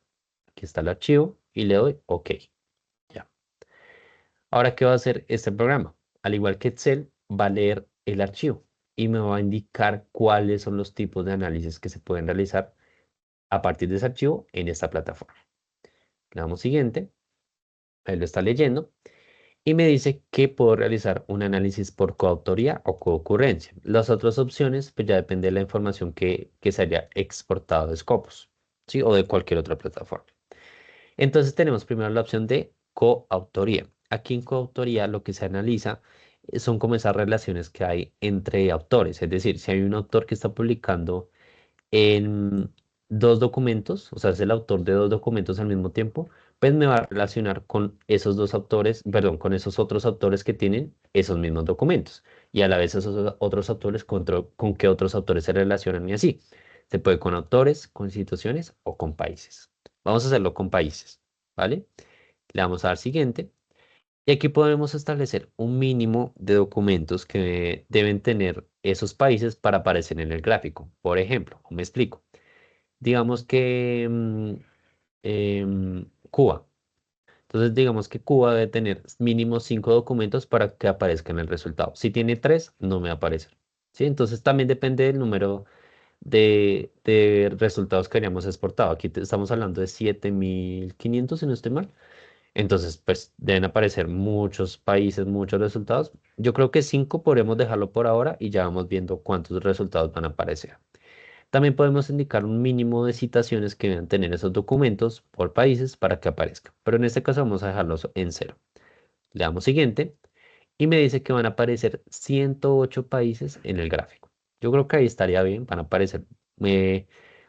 Aquí está el archivo y le doy OK. Ya. Ahora, ¿qué va a hacer este programa? Al igual que Excel, va a leer el archivo y me va a indicar cuáles son los tipos de análisis que se pueden realizar a partir de ese archivo en esta plataforma. Le damos siguiente. Ahí lo está leyendo. Y me dice que puedo realizar un análisis por coautoría o coocurrencia. Las otras opciones, pues ya depende de la información que se haya exportado de Scopus, ¿sí? O de cualquier otra plataforma. Entonces tenemos primero la opción de coautoría. Aquí en coautoría lo que se analiza son como esas relaciones que hay entre autores. Es decir, si hay un autor que está publicando en dos documentos, o sea, es el autor de dos documentos al mismo tiempo, pues me va a relacionar con esos dos autores, perdón, con esos otros autores que tienen esos mismos documentos. Y a la vez esos otros autores con qué otros autores se relacionan y así. Se puede con autores, con instituciones o con países. Vamos a hacerlo con países, ¿vale? Le damos a dar siguiente. Y aquí podemos establecer un mínimo de documentos que deben tener esos países para aparecer en el gráfico. Por ejemplo, me explico. Digamos que Cuba. Entonces, digamos que Cuba debe tener mínimo 5 documentos para que aparezca en el resultado. Si tiene 3, no me aparece. ¿Sí? Entonces, también depende del número de resultados que hayamos exportado. Aquí estamos hablando de 7.500, si no estoy mal. Entonces, pues deben aparecer muchos países, muchos resultados. Yo creo que 5 podremos dejarlo por ahora y ya vamos viendo cuántos resultados van a aparecer. También podemos indicar un mínimo de citaciones que deben tener esos documentos por países para que aparezcan. Pero en este caso vamos a dejarlos en cero. Le damos siguiente y me dice que van a aparecer 108 países en el gráfico. Yo creo que ahí estaría bien, van a aparecer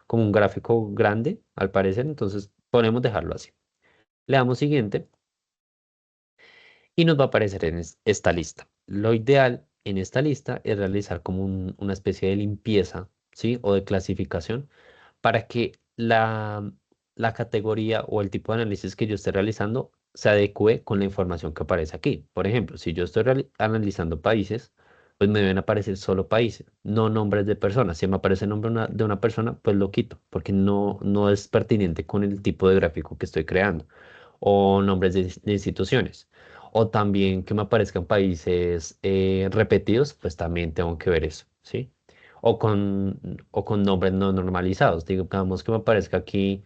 como un gráfico grande al parecer, entonces podemos dejarlo así. Le damos siguiente y nos va a aparecer en esta lista. Lo ideal en esta lista es realizar como una especie de limpieza, ¿sí? O de clasificación para que la categoría o el tipo de análisis que yo esté realizando se adecue con la información que aparece aquí. Por ejemplo, si yo estoy analizando países, pues me deben aparecer solo países, no nombres de personas. Si me aparece el nombre de una persona, pues lo quito, porque no es pertinente con el tipo de gráfico que estoy creando. O nombres de instituciones. O también que me aparezcan países repetidos, pues también tengo que ver eso, ¿sí? O con nombres no normalizados. Digamos que me aparezca aquí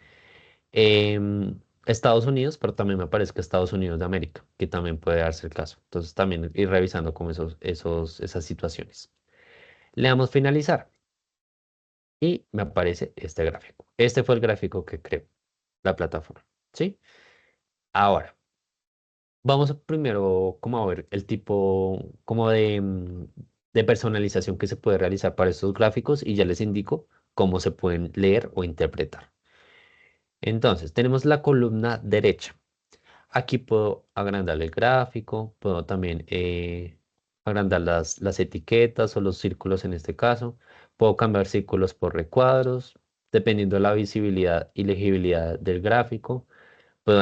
Estados Unidos, pero también me aparezca Estados Unidos de América, que también puede darse el caso. Entonces también ir revisando como esas situaciones. Le damos finalizar y me aparece este gráfico. Este fue el gráfico que creó la plataforma, ¿sí? Ahora, vamos primero como a ver el tipo como de personalización que se puede realizar para estos gráficos y ya les indico cómo se pueden leer o interpretar. Entonces, tenemos la columna derecha. Aquí puedo agrandar el gráfico, puedo también agrandar las etiquetas o los círculos en este caso. Puedo cambiar círculos por recuadros, dependiendo de la visibilidad y legibilidad del gráfico. Puedo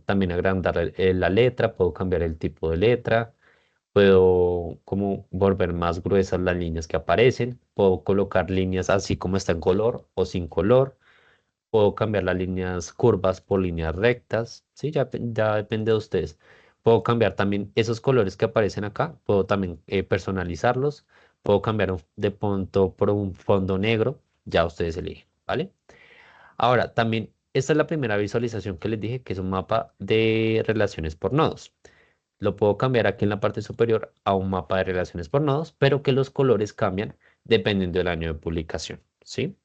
también agrandar la letra, puedo cambiar el tipo de letra, puedo como volver más gruesas las líneas que aparecen, puedo colocar líneas así como está en color o sin color, puedo cambiar las líneas curvas por líneas rectas, sí, ya depende de ustedes. Puedo cambiar también esos colores que aparecen acá, puedo también personalizarlos, puedo cambiar de punto por un fondo negro, ya ustedes eligen, ¿vale? Ahora, también, esta es la primera visualización que les dije, que es un mapa de relaciones por nodos. Lo puedo cambiar aquí en la parte superior a un mapa de relaciones por nodos, pero que los colores cambian dependiendo del año de publicación, ¿sí?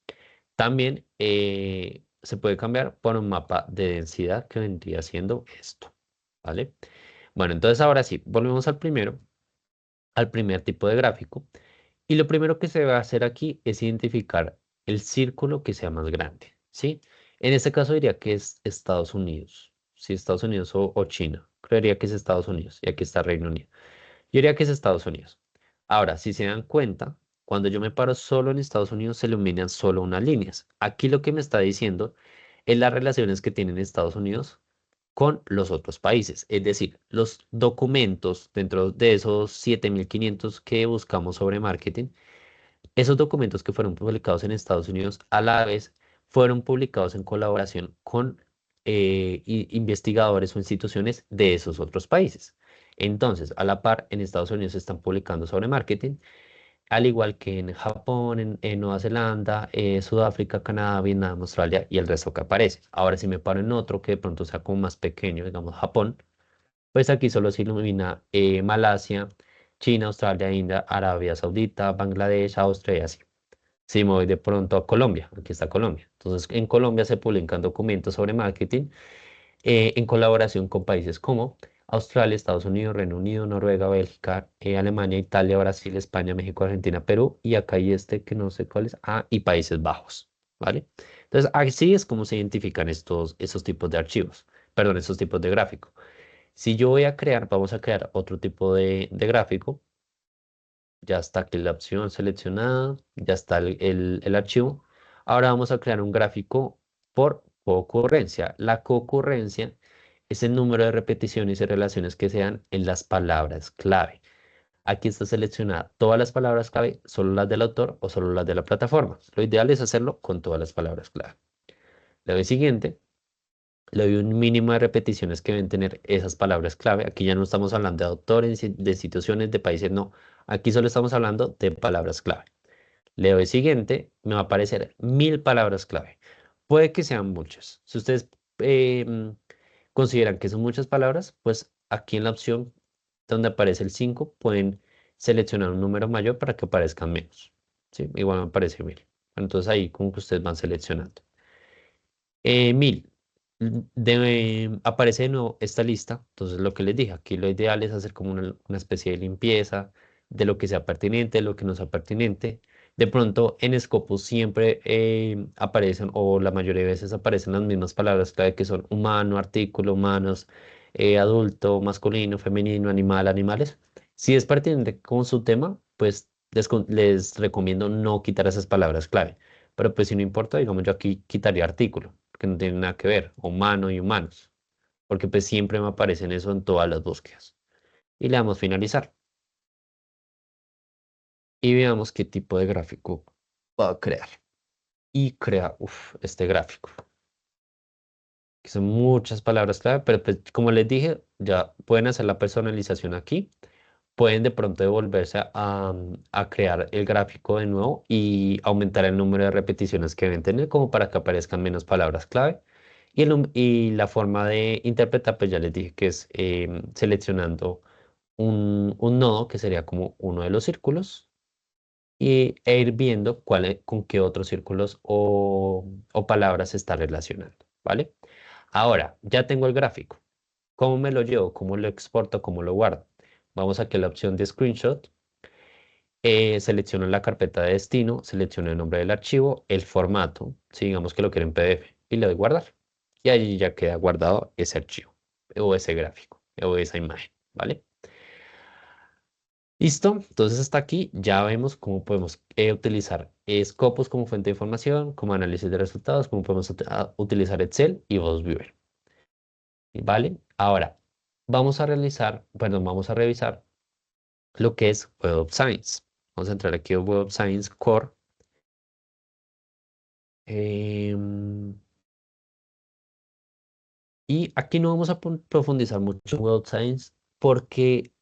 También se puede cambiar por un mapa de densidad que vendría siendo esto, ¿vale? Bueno, entonces ahora sí, volvemos al primer tipo de gráfico. Y lo primero que se va a hacer aquí es identificar el círculo que sea más grande, ¿sí? En este caso diría que es Estados Unidos, ¿sí? Estados Unidos o China. Creería que es Estados Unidos y aquí está Reino Unido. Yo diría que es Estados Unidos. Ahora, si se dan cuenta, cuando yo me paro solo en Estados Unidos se iluminan solo unas líneas. Aquí lo que me está diciendo es las relaciones que tienen Estados Unidos con los otros países. Es decir, los documentos dentro de esos 7.500 que buscamos sobre marketing, esos documentos que fueron publicados en Estados Unidos a la vez fueron publicados en colaboración con investigadores o instituciones de esos otros países. Entonces, a la par, en Estados Unidos se están publicando sobre marketing, al igual que en Japón, en Nueva Zelanda, Sudáfrica, Canadá, Vietnam, Australia y el resto que aparece. Ahora, si me paro en otro que de pronto sea como más pequeño, digamos Japón, pues aquí solo se ilumina Malasia, China, Australia, India, Arabia Saudita, Bangladesh, Austria y así. Si me voy de pronto a Colombia, aquí está Colombia. Entonces, en Colombia se publican documentos sobre marketing en colaboración con países como Australia, Estados Unidos, Reino Unido, Noruega, Bélgica, Alemania, Italia, Brasil, España, México, Argentina, Perú y acá hay este que no sé cuál es, y Países Bajos, ¿vale? Entonces, así es como se identifican esos tipos de archivos, perdón, esos tipos de gráfico. Si yo voy a crear, vamos a crear otro tipo de gráfico. Ya está aquí la opción seleccionada, ya está el archivo. Ahora vamos a crear un gráfico por concurrencia. La concurrencia es el número de repeticiones y relaciones que sean en las palabras clave. Aquí está seleccionada todas las palabras clave, solo las del autor o solo las de la plataforma. Lo ideal es hacerlo con todas las palabras clave. Le doy siguiente. Le doy un mínimo de repeticiones que deben tener esas palabras clave. Aquí ya no estamos hablando de autores, de instituciones, de países, no. Aquí solo estamos hablando de palabras clave. Le doy siguiente, me va a aparecer 1.000 palabras clave. Puede que sean muchas. Si ustedes consideran que son muchas palabras, pues aquí en la opción donde aparece el 5 pueden seleccionar un número mayor para que aparezcan menos. ¿Sí? Igual me aparece 1.000. Entonces ahí como que ustedes van seleccionando. 1.000. Aparece de nuevo esta lista. Entonces, lo que les dije, aquí lo ideal es hacer como una especie de limpieza de lo que sea pertinente, de lo que no sea pertinente. De pronto, en Scopus siempre aparecen, o la mayoría de veces aparecen las mismas palabras clave que son humano, artículo, humanos, adulto, masculino, femenino, animal, animales. Si es pertinente con su tema, pues les recomiendo no quitar esas palabras clave. Pero pues si no importa, digamos, yo aquí quitaría artículo que no tienen nada que ver, humano y humanos, porque pues siempre me aparecen eso en todas las búsquedas. Y le damos finalizar. Y veamos qué tipo de gráfico va a crear. Y crea, este gráfico, que son muchas palabras clave, pero pues como les dije, ya pueden hacer la personalización aquí. Pueden de pronto devolverse a crear el gráfico de nuevo y aumentar el número de repeticiones que deben tener como para que aparezcan menos palabras clave. Y la forma de interpretar, pues ya les dije que es seleccionando un nodo que sería como uno de los círculos e ir viendo con qué otros círculos o palabras se está relacionando, ¿vale? Ahora, ya tengo el gráfico. ¿Cómo me lo llevo? ¿Cómo lo exporto? ¿Cómo lo guardo? Vamos aquí a la opción de screenshot. Selecciono la carpeta de destino, selecciono el nombre del archivo, el formato, si digamos que lo quiero en PDF, y le doy guardar. Y allí ya queda guardado ese archivo, o ese gráfico, o esa imagen, ¿vale? Listo, entonces hasta aquí ya vemos cómo podemos utilizar Scopus como fuente de información, como análisis de resultados, cómo podemos utilizar Excel y VosViewer. ¿vale? Ahora, vamos a revisar lo que es Web of Science. Vamos a entrar aquí a Web of Science Core. em, y aquí no vamos a profundizar mucho en Web of Science porque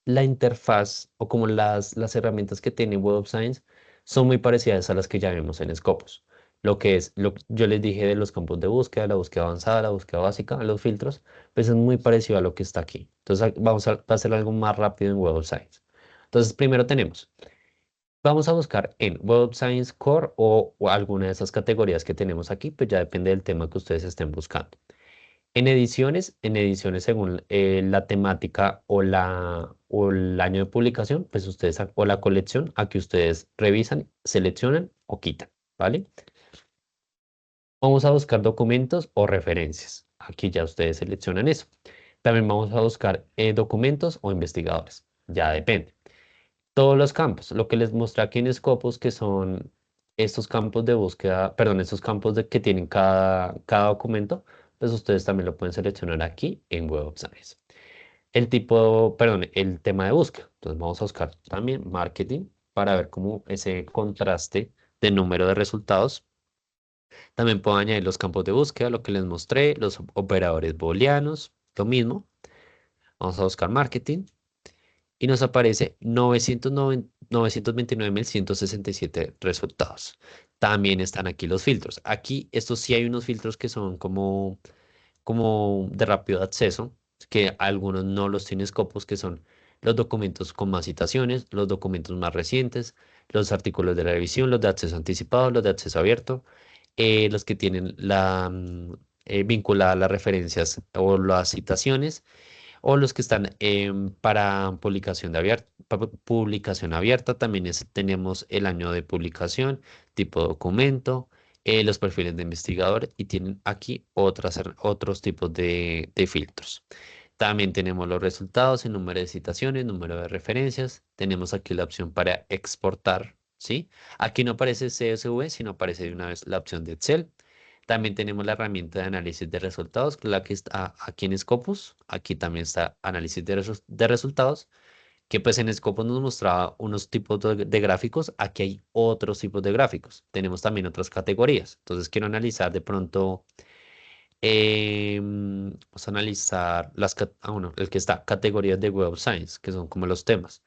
la interfaz o como las herramientas que tiene Web of Science son muy parecidas a las que ya vemos en Scopus. Lo que es, lo que yo les dije de los campos de búsqueda, la búsqueda avanzada, la búsqueda básica, los filtros, pues es muy parecido a lo que está aquí. Entonces vamos a hacer algo más rápido en Web of Science. Entonces primero vamos a buscar en Web of Science Core o alguna de esas categorías que tenemos aquí, pues ya depende del tema que ustedes estén buscando. En ediciones según la temática o el año de publicación, pues ustedes, o la colección, a que ustedes revisan, seleccionan o quitan, ¿vale? Vamos a buscar documentos o referencias. Aquí ya ustedes seleccionan eso. También vamos a buscar documentos o investigadores. Ya depende. Todos los campos, lo que les mostré aquí en Scopus, que son estos campos de búsqueda, perdón, estos campos que tienen cada documento, pues ustedes también lo pueden seleccionar aquí en Web of Science. El tema de búsqueda. Entonces vamos a buscar también marketing para ver cómo ese contraste de número de resultados. También puedo añadir los campos de búsqueda, lo que les mostré, los operadores booleanos, lo mismo. Vamos a buscar marketing y nos aparece 929.167 resultados. También están aquí los filtros. Aquí, estos sí hay unos filtros que son como de rápido acceso, que algunos no los tienen Scopus, que son los documentos con más citaciones, los documentos más recientes, los artículos de revisión, los de acceso anticipado, los de acceso abierto, los que tienen vinculada las referencias o las citaciones o los que están para publicación abierta, también tenemos el año de publicación, tipo documento, los perfiles de investigador y tienen aquí otros tipos de filtros. También tenemos los resultados en número de citaciones, número de referencias. Tenemos aquí la opción para exportar, ¿sí? Aquí no aparece CSV, sino aparece de una vez la opción de Excel. También tenemos la herramienta de análisis de resultados, que es la que está aquí en Scopus. Aquí también está análisis de resultados, que pues en Scopus nos mostraba unos tipos de gráficos. Aquí hay otros tipos de gráficos. Tenemos también otras categorías. Entonces quiero analizar de pronto, vamos a analizar bueno, el que está, categorías de Web of Science, que son como los temas.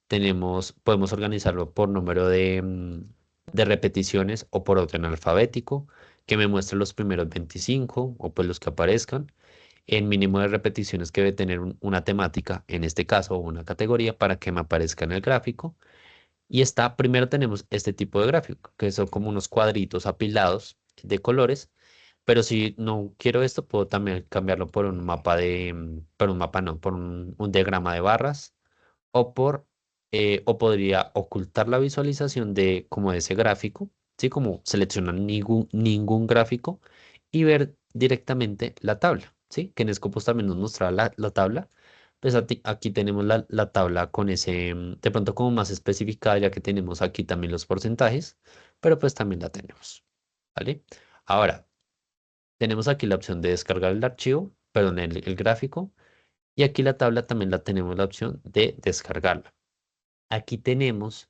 Podemos organizarlo por número de repeticiones o por orden alfabético, que me muestre los primeros 25 o pues los que aparezcan, el mínimo de repeticiones que debe tener una temática, en este caso, o una categoría, para que me aparezca en el gráfico. Primero tenemos este tipo de gráfico, que son como unos cuadritos apilados de colores, pero si no quiero esto, puedo también cambiarlo por un mapa por un mapa no, por un diagrama de barras o podría ocultar la visualización de como de ese gráfico, ¿sí? Como seleccionar ningún gráfico y ver directamente la tabla, ¿sí? Que en Scopus también nos mostraba la tabla. Pues aquí tenemos la tabla con de pronto como más especificada, ya que tenemos aquí también los porcentajes, pero pues también la tenemos, ¿vale? Ahora, tenemos aquí la opción de descargar el archivo, perdón, el gráfico, y aquí la tabla también la tenemos la opción de descargarla. Aquí tenemos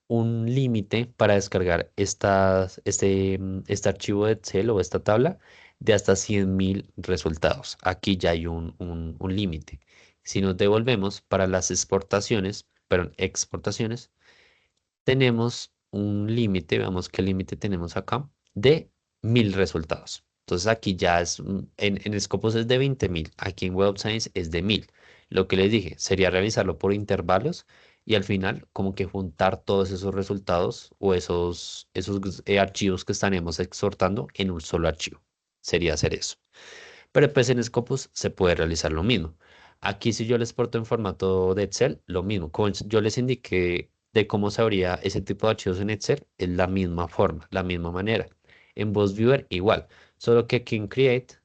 un límite para descargar este archivo de Excel o esta tabla de hasta 100.000 resultados. Aquí ya hay un límite. Si nos devolvemos para las exportaciones, tenemos un límite, veamos qué límite tenemos acá, de 1.000 resultados. Entonces aquí ya en Scopus es de 20.000, aquí en Web of Science es de 1.000. Lo que les dije sería realizarlo por intervalos y al final como que juntar todos esos resultados o esos archivos que estaremos exportando en un solo archivo. Sería hacer eso. Pero pues en Scopus se puede realizar lo mismo. Aquí si yo les exporto en formato de Excel, lo mismo. Como yo les indiqué de cómo se abría ese tipo de archivos en Excel, es la misma forma, la misma manera. En Boss Viewer igual, solo que aquí en Create,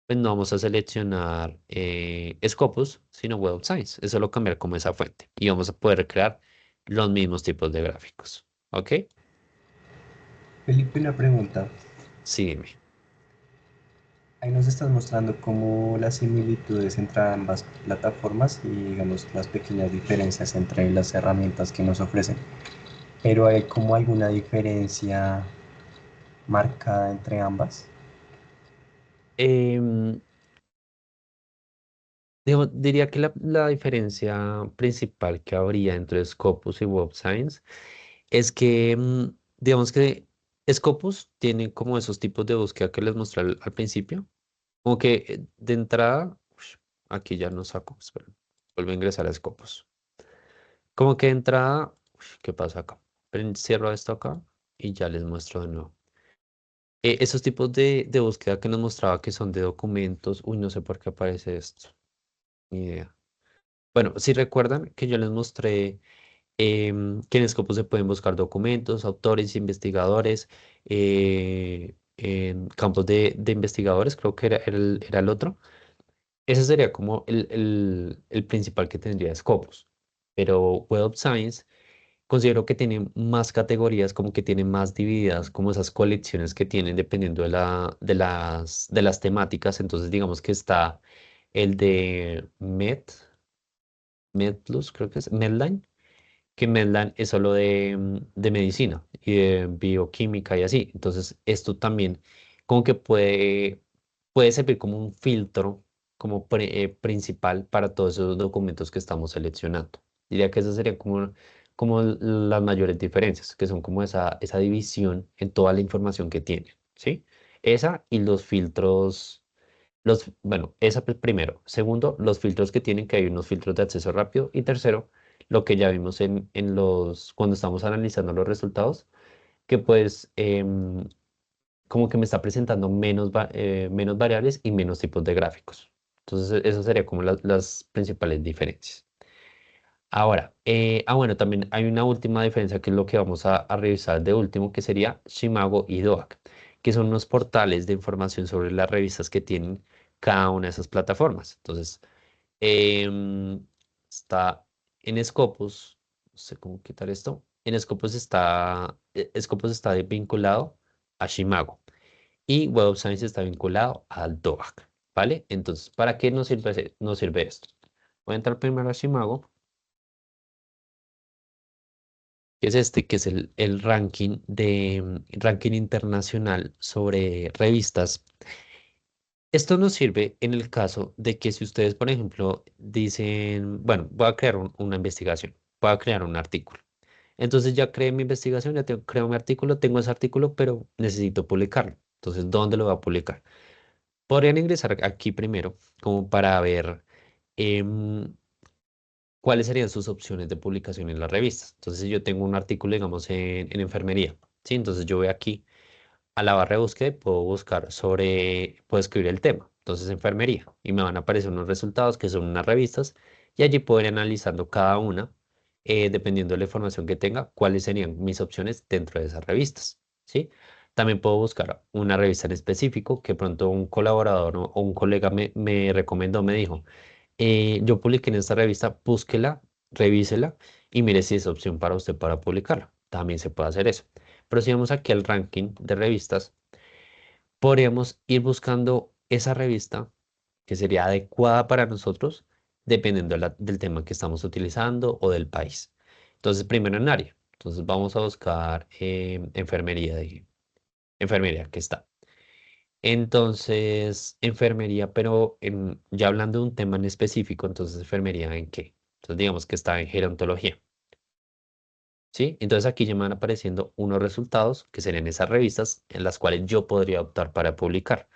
pues no vamos a seleccionar Scopus, sino Web of Science. Es solo cambiar como esa fuente y vamos a poder crear los mismos tipos de gráficos. ¿Ok? Felipe, una pregunta. Sí, dime. Ahí nos estás mostrando cómo las similitudes entre ambas plataformas y, digamos, las pequeñas diferencias entre las herramientas que nos ofrecen. Pero hay como alguna diferencia marcada entre ambas. Em, diría que la diferencia principal que habría entre Scopus y Web Science es que, digamos que Scopus tiene como esos tipos de búsqueda que les mostré al principio. Como que de entrada, aquí ya no saco, espera, vuelvo a ingresar a Scopus. Como que de entrada, ¿qué pasa acá? Cierro esto acá y ya les muestro de nuevo. Esos tipos de búsqueda que nos mostraba que son de documentos, uy, no sé por qué aparece esto, ni idea. Bueno, si recuerdan que yo les mostré que en Scopus se pueden buscar documentos, autores, investigadores, en campos de investigadores, creo que era el otro. Ese sería como el principal que tendría Scopus. Pero Web of Science considero que tiene más categorías, como que tiene más divididas, como esas colecciones que tienen dependiendo de las temáticas. Entonces, digamos que está el de MedPlus, creo que es Medline, que Medline es solo de medicina y de bioquímica y así. Entonces, esto también como que puede servir como un filtro como principal para todos esos documentos que estamos seleccionando. Diría que esas serían como las mayores diferencias, que son como esa división en toda la información que tiene, ¿sí? Esa y los filtros. Bueno, esa primero. Segundo, los filtros que tienen, que hay unos filtros de acceso rápido. Y tercero, lo que ya vimos cuando estamos analizando los resultados, que pues como que me está presentando menos variables y menos tipos de gráficos. Entonces, eso sería como las principales diferencias. Ahora, bueno, también hay una última diferencia que es lo que vamos a revisar de último, que sería Shimago y Doak, que son unos portales de información sobre las revistas que tienen cada una de esas plataformas. Entonces, em, está en Scopus, no sé cómo quitar esto, en Scopus está vinculado a Shimago y Web of Science está vinculado al Doak, ¿vale? Entonces, ¿para qué nos sirve esto? Voy a entrar primero a Shimago, que es este, que es el ranking internacional sobre revistas. Esto nos sirve en el caso de que si ustedes, por ejemplo, dicen, bueno, voy a crear una investigación, voy a crear un artículo. Entonces ya creé mi investigación, creo mi artículo, tengo ese artículo, pero necesito publicarlo. Entonces, ¿dónde lo voy a publicar? Podrían ingresar aquí primero, como para ver em, cuáles serían sus opciones de publicación en las revistas. Entonces, si yo tengo un artículo, digamos, en enfermería, ¿sí? Entonces, yo voy aquí a la barra de búsqueda y puedo escribir el tema. Entonces, enfermería. Y me van a aparecer unos resultados que son unas revistas y allí puedo ir analizando cada una, dependiendo de la información que tenga, cuáles serían mis opciones dentro de esas revistas, ¿sí? También puedo buscar una revista en específico que pronto un colaborador o un colega me recomendó, me dijo, yo publiqué en esta revista, búsquela, revísela y mire si es opción para usted para publicarla. También se puede hacer eso. Pero si vamos aquí al ranking de revistas, podríamos ir buscando esa revista que sería adecuada para nosotros, dependiendo del tema que estamos utilizando o del país. Entonces, primero en área. Entonces, vamos a buscar enfermería, que está. Entonces, enfermería, pero ya hablando de un tema en específico, entonces, ¿enfermería en qué? Entonces, digamos que está en gerontología, ¿sí? Entonces, aquí ya me van apareciendo unos resultados que serían esas revistas en las cuales yo podría optar para publicar.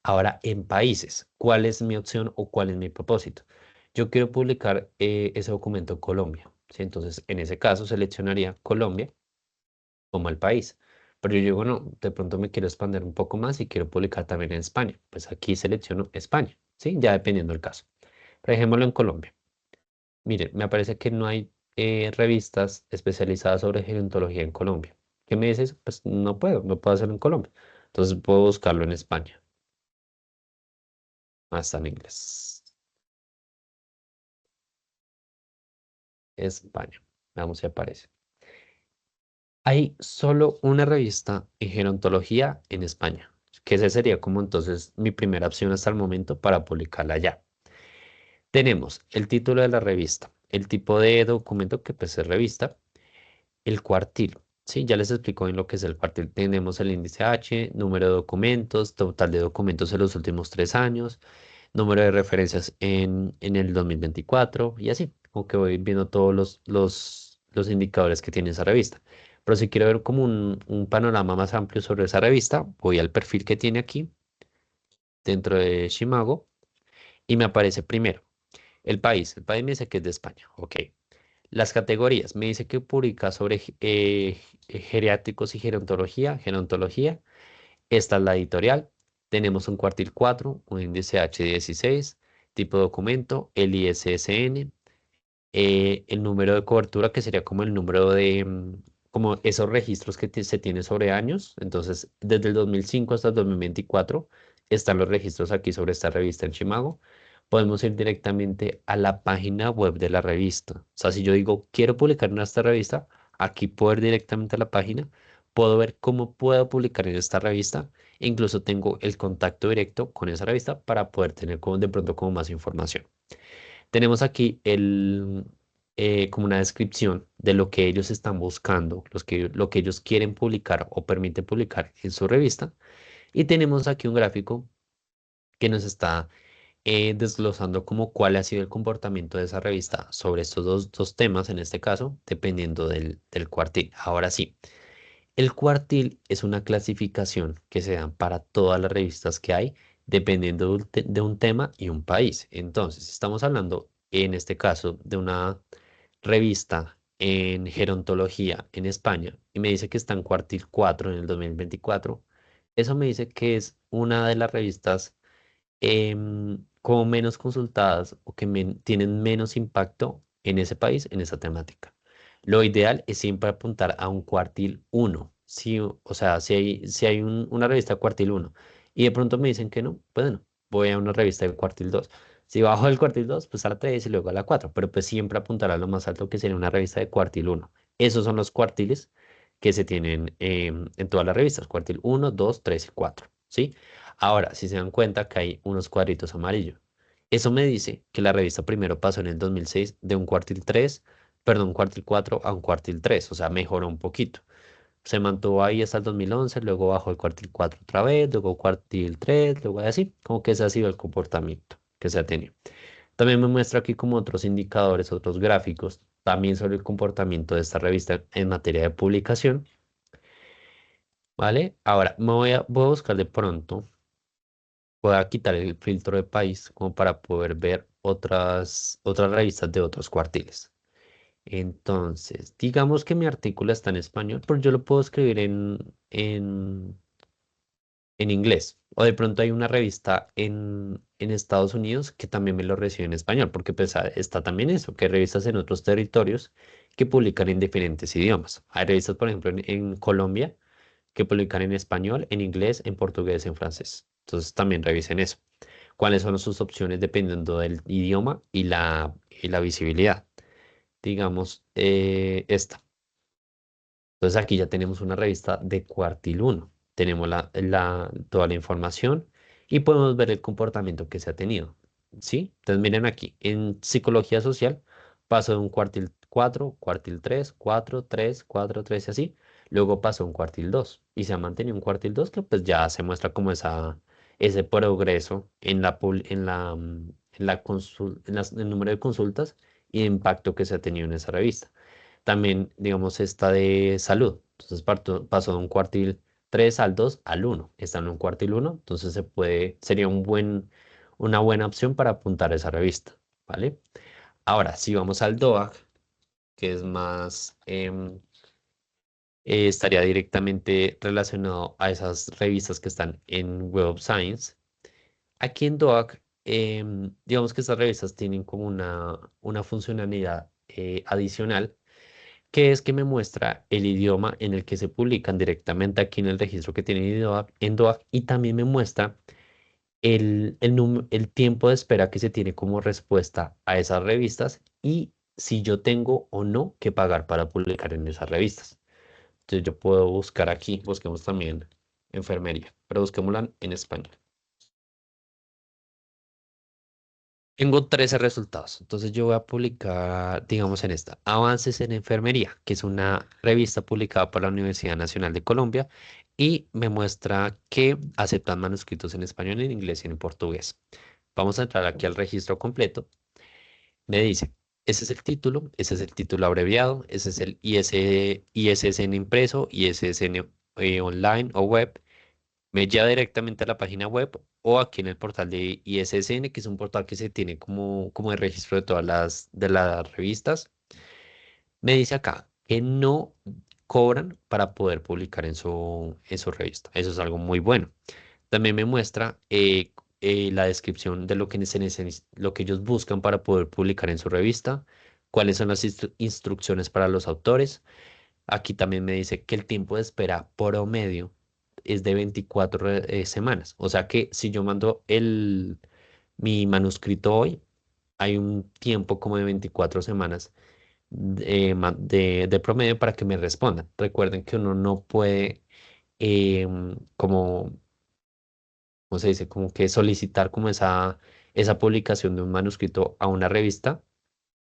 Ahora, en países, ¿cuál es mi opción o cuál es mi propósito? Yo quiero publicar ese documento en Colombia, ¿sí? Entonces, en ese caso, seleccionaría Colombia como el país. Pero yo digo, no, de pronto me quiero expandir un poco más y quiero publicar también en España. Pues aquí selecciono España, ¿sí? Ya dependiendo del caso. Por ejemplo, en Colombia. Miren, me parece que no hay revistas especializadas sobre gerontología en Colombia. ¿Qué me dices? Pues no puedo hacerlo en Colombia. Entonces puedo buscarlo en España. Hasta en inglés. España. Vamos si aparece. Hay solo una revista en gerontología en España. que ese sería como entonces mi primera opción hasta el momento para publicarla ya. Tenemos el título de la revista, el tipo de documento que pues es revista, el cuartil. Sí, ya les explico en lo que es el cuartil. Tenemos el índice H, número de documentos, total de documentos en los últimos 3 años, número de referencias en el 2024 y así, como que voy viendo todos los indicadores que tiene esa revista. Pero si quiero ver como un panorama más amplio sobre esa revista, voy al perfil que tiene aquí dentro de Shimago y me aparece primero el país me dice que es de España, ok. Las categorías, me dice que publica sobre geriátricos y gerontología. Esta es la editorial. Tenemos un cuartil 4, un índice H16, tipo de documento, el ISSN, el número de cobertura, que sería como el número de, como esos registros que se tienen sobre años. Entonces, desde el 2005 hasta el 2024 están los registros aquí sobre esta revista en Chimago. Podemos ir directamente a la página web de la revista. O sea, si yo digo, quiero publicar en esta revista, aquí puedo ir directamente a la página, puedo ver cómo puedo publicar en esta revista. E incluso tengo el contacto directo con esa revista para poder tener como de pronto como más información. Tenemos aquí como una descripción de lo que ellos están buscando, lo que ellos quieren publicar o permiten publicar en su revista. Y tenemos aquí un gráfico que nos está desglosando como cuál ha sido el comportamiento de esa revista sobre estos dos temas, en este caso, dependiendo del cuartil. Ahora sí, el cuartil es una clasificación que se dan para todas las revistas que hay, dependiendo de un tema y un país. Entonces, estamos hablando, en este caso, de una revista en gerontología en España y me dice que está en cuartil 4 en el 2024. Eso me dice que es una de las revistas como menos consultadas o que tienen menos impacto en ese país, en esa temática. Lo ideal es siempre apuntar a un cuartil uno. Si, o sea, si hay una revista de cuartil uno y de pronto me dicen que no, pues no, voy a una revista de cuartil 2. Si bajo del cuartil 2 pues a la 3 y luego a la 4, pero pues siempre apuntar a lo más alto que sería una revista de cuartil uno. Esos son los cuartiles que se tienen en todas las revistas, cuartil uno, 2, 3 y 4, ¿sí? Ahora, si se dan cuenta que hay unos cuadritos amarillos, eso me dice que la revista primero pasó en el 2006 de un cuartil 3, perdón, un cuartil 4 a un cuartil 3, o sea, mejoró un poquito. Se mantuvo ahí hasta el 2011, luego bajó el cuartil 4 otra vez, luego cuartil 3, luego así, como que ese ha sido el comportamiento que se ha tenido. También me muestra aquí como otros indicadores, otros gráficos, también sobre el comportamiento de esta revista en materia de publicación, ¿vale? Ahora, voy a buscar de pronto. Voy a quitar el filtro de país como para poder ver otras revistas de otros cuartiles. Entonces, digamos que mi artículo está en español, pero yo lo puedo escribir en inglés. O de pronto hay una revista en Estados Unidos que también me lo recibe en español, porque pues está también eso, que hay revistas en otros territorios que publican en diferentes idiomas. Hay revistas, por ejemplo, en Colombia que publican en español, en inglés, en portugués, en francés. Entonces también revisen eso. ¿Cuáles son sus opciones dependiendo del idioma y la visibilidad? Digamos, esta. Entonces aquí ya tenemos una revista de cuartil uno. Tenemos toda la información y podemos ver el comportamiento que se ha tenido. ¿Sí? Entonces miren aquí, en psicología social pasó de un cuartil 4, cuartil 3, 4, 3, 4, 3 y así. Luego pasó a un cuartil 2 y se ha mantenido un cuartil 2 que pues ya se muestra como ese progreso en el número de consultas y impacto que se ha tenido en esa revista. También, digamos, esta de salud. Entonces pasó de un cuartil 3 al 2 al uno. Está en un cuartil uno, entonces sería una buena opción para apuntar a esa revista, ¿vale? Ahora, si vamos al DOAC, que es más, estaría directamente relacionado a esas revistas que están en Web of Science. Aquí en DOAC, digamos que estas revistas tienen como una funcionalidad adicional que es que me muestra el idioma en el que se publican directamente aquí en el registro que tiene en DOAC y también me muestra el tiempo de espera que se tiene como respuesta a esas revistas y si yo tengo o no que pagar para publicar en esas revistas. Entonces yo puedo buscar aquí, busquemos también. enfermería, pero busquémosla en español. Tengo 13 resultados, entonces yo voy a publicar, digamos en esta, Avances en Enfermería, que es una revista publicada por la Universidad Nacional de Colombia y me muestra que aceptan manuscritos en español, en inglés y en portugués. Vamos a entrar aquí al registro completo. Me dice, ese es el título abreviado, ese es el ISSN impreso, ISSN online o web. Me lleva directamente a la página web o aquí en el portal de ISSN, que es un portal que se tiene como el registro de todas las revistas. Me dice acá que no cobran para poder publicar en su revista. Eso es algo muy bueno. También me muestra la descripción de lo que ellos buscan para poder publicar en su revista, cuáles son las instrucciones para los autores. Aquí también me dice que el tiempo de espera promedio es de 24 semanas. O sea que si yo mando mi manuscrito hoy, hay un tiempo como de 24 semanas de promedio para que me respondan. Recuerden que uno no puede como, ¿cómo se dice? Como que solicitar como esa publicación de un manuscrito a una revista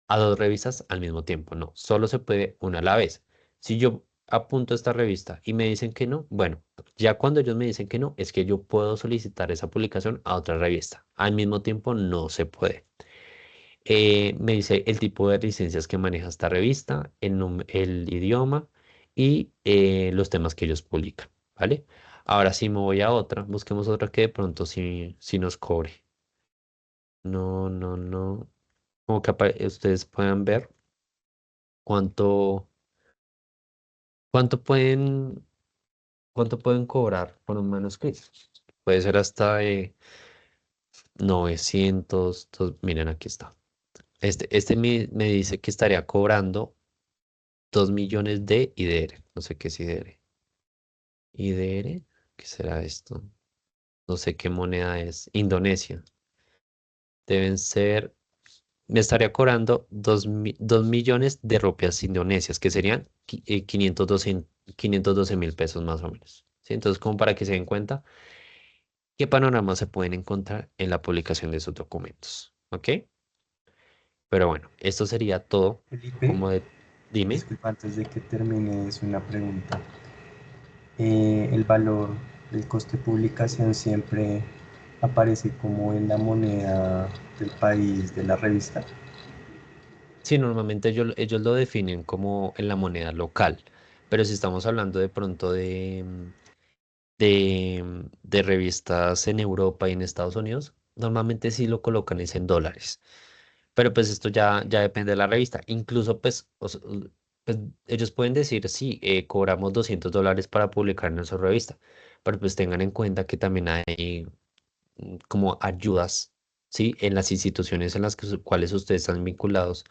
a dos revistas al mismo tiempo. No, solo se puede una a la vez. Si yo apunto a esta revista y me dicen que no, bueno, ya cuando ellos me dicen que no, es que yo puedo solicitar esa publicación a otra revista. Al mismo tiempo no se puede. Me dice el tipo de licencias que maneja esta revista, el idioma y los temas que ellos publican, ¿vale? Ahora sí me voy a otra, busquemos otra que de pronto sí nos cobre. No, no, no. Como que ustedes puedan ver cuánto. ¿Cuánto pueden, cuánto pueden cobrar por un manuscrito? Puede ser hasta 900, miren, aquí está. Este me dice que estaría cobrando 2 millones de IDR. No sé qué es IDR. ¿IDR? ¿Qué será esto? No sé qué moneda es. Indonesia. Deben ser, me estaría cobrando 2 millones de rupias indonesias, que serían 512.000 pesos más o menos. ¿Sí? Entonces, como para que se den cuenta. ¿Qué panoramas se pueden encontrar en la publicación de sus documentos? ¿Ok? Pero bueno, esto sería todo. Felipe, Como de, dime, disculpa antes de que termines una pregunta. El valor del coste de publicación siempre aparece como en la moneda del país de la revista. sí, normalmente ellos lo definen como en la moneda local, pero si estamos hablando de pronto de revistas en Europa y en Estados Unidos, normalmente sí lo colocan es en dólares. Pero pues esto ya depende de la revista. Incluso pues, pues ellos pueden decir, sí, cobramos $200 para publicar en nuestra revista, pero pues tengan en cuenta que también hay como ayudas, ¿sí? En las instituciones en las cuales ustedes están vinculados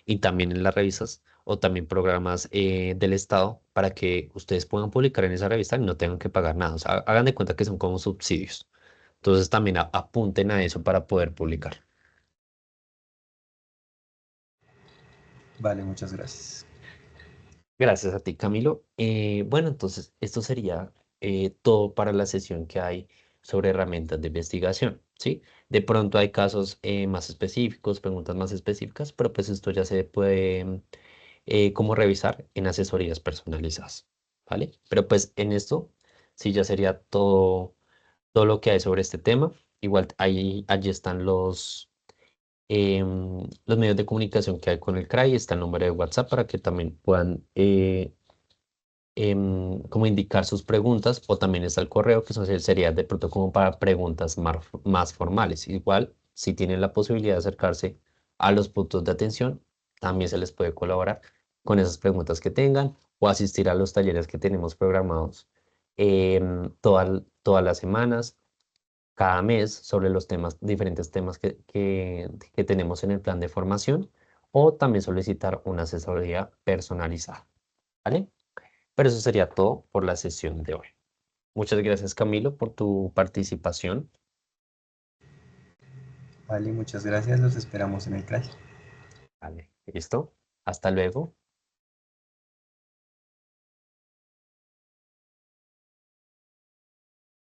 y también en las revistas o también programas del Estado para que ustedes puedan publicar en esa revista y no tengan que pagar nada. O sea, hagan de cuenta que son como subsidios. Entonces también apunten a eso para poder publicar. Vale, muchas gracias. Gracias a ti, Camilo. Bueno, entonces esto sería todo para la sesión que hay sobre herramientas de investigación, ¿sí? De pronto hay casos más específicos, preguntas más específicas, pero pues esto ya se puede como revisar en asesorías personalizadas, ¿vale? Pero pues en esto sí ya sería todo lo que hay sobre este tema. Igual allí están los medios de comunicación que hay con el CRAI, está el número de WhatsApp para que también puedan como indicar sus preguntas o también está el correo que sería de pronto como para preguntas más formales. Igual, si tienen la posibilidad de acercarse a los puntos de atención, también se les puede colaborar con esas preguntas que tengan o asistir a los talleres que tenemos programados todas las semanas, cada mes, sobre los diferentes temas que tenemos en el plan de formación o también solicitar una asesoría personalizada. ¿Vale? Pero eso sería todo por la sesión de hoy. Muchas gracias, Camilo, por tu participación. Vale, muchas gracias. Los esperamos en el CRAI. Vale, listo. Hasta luego.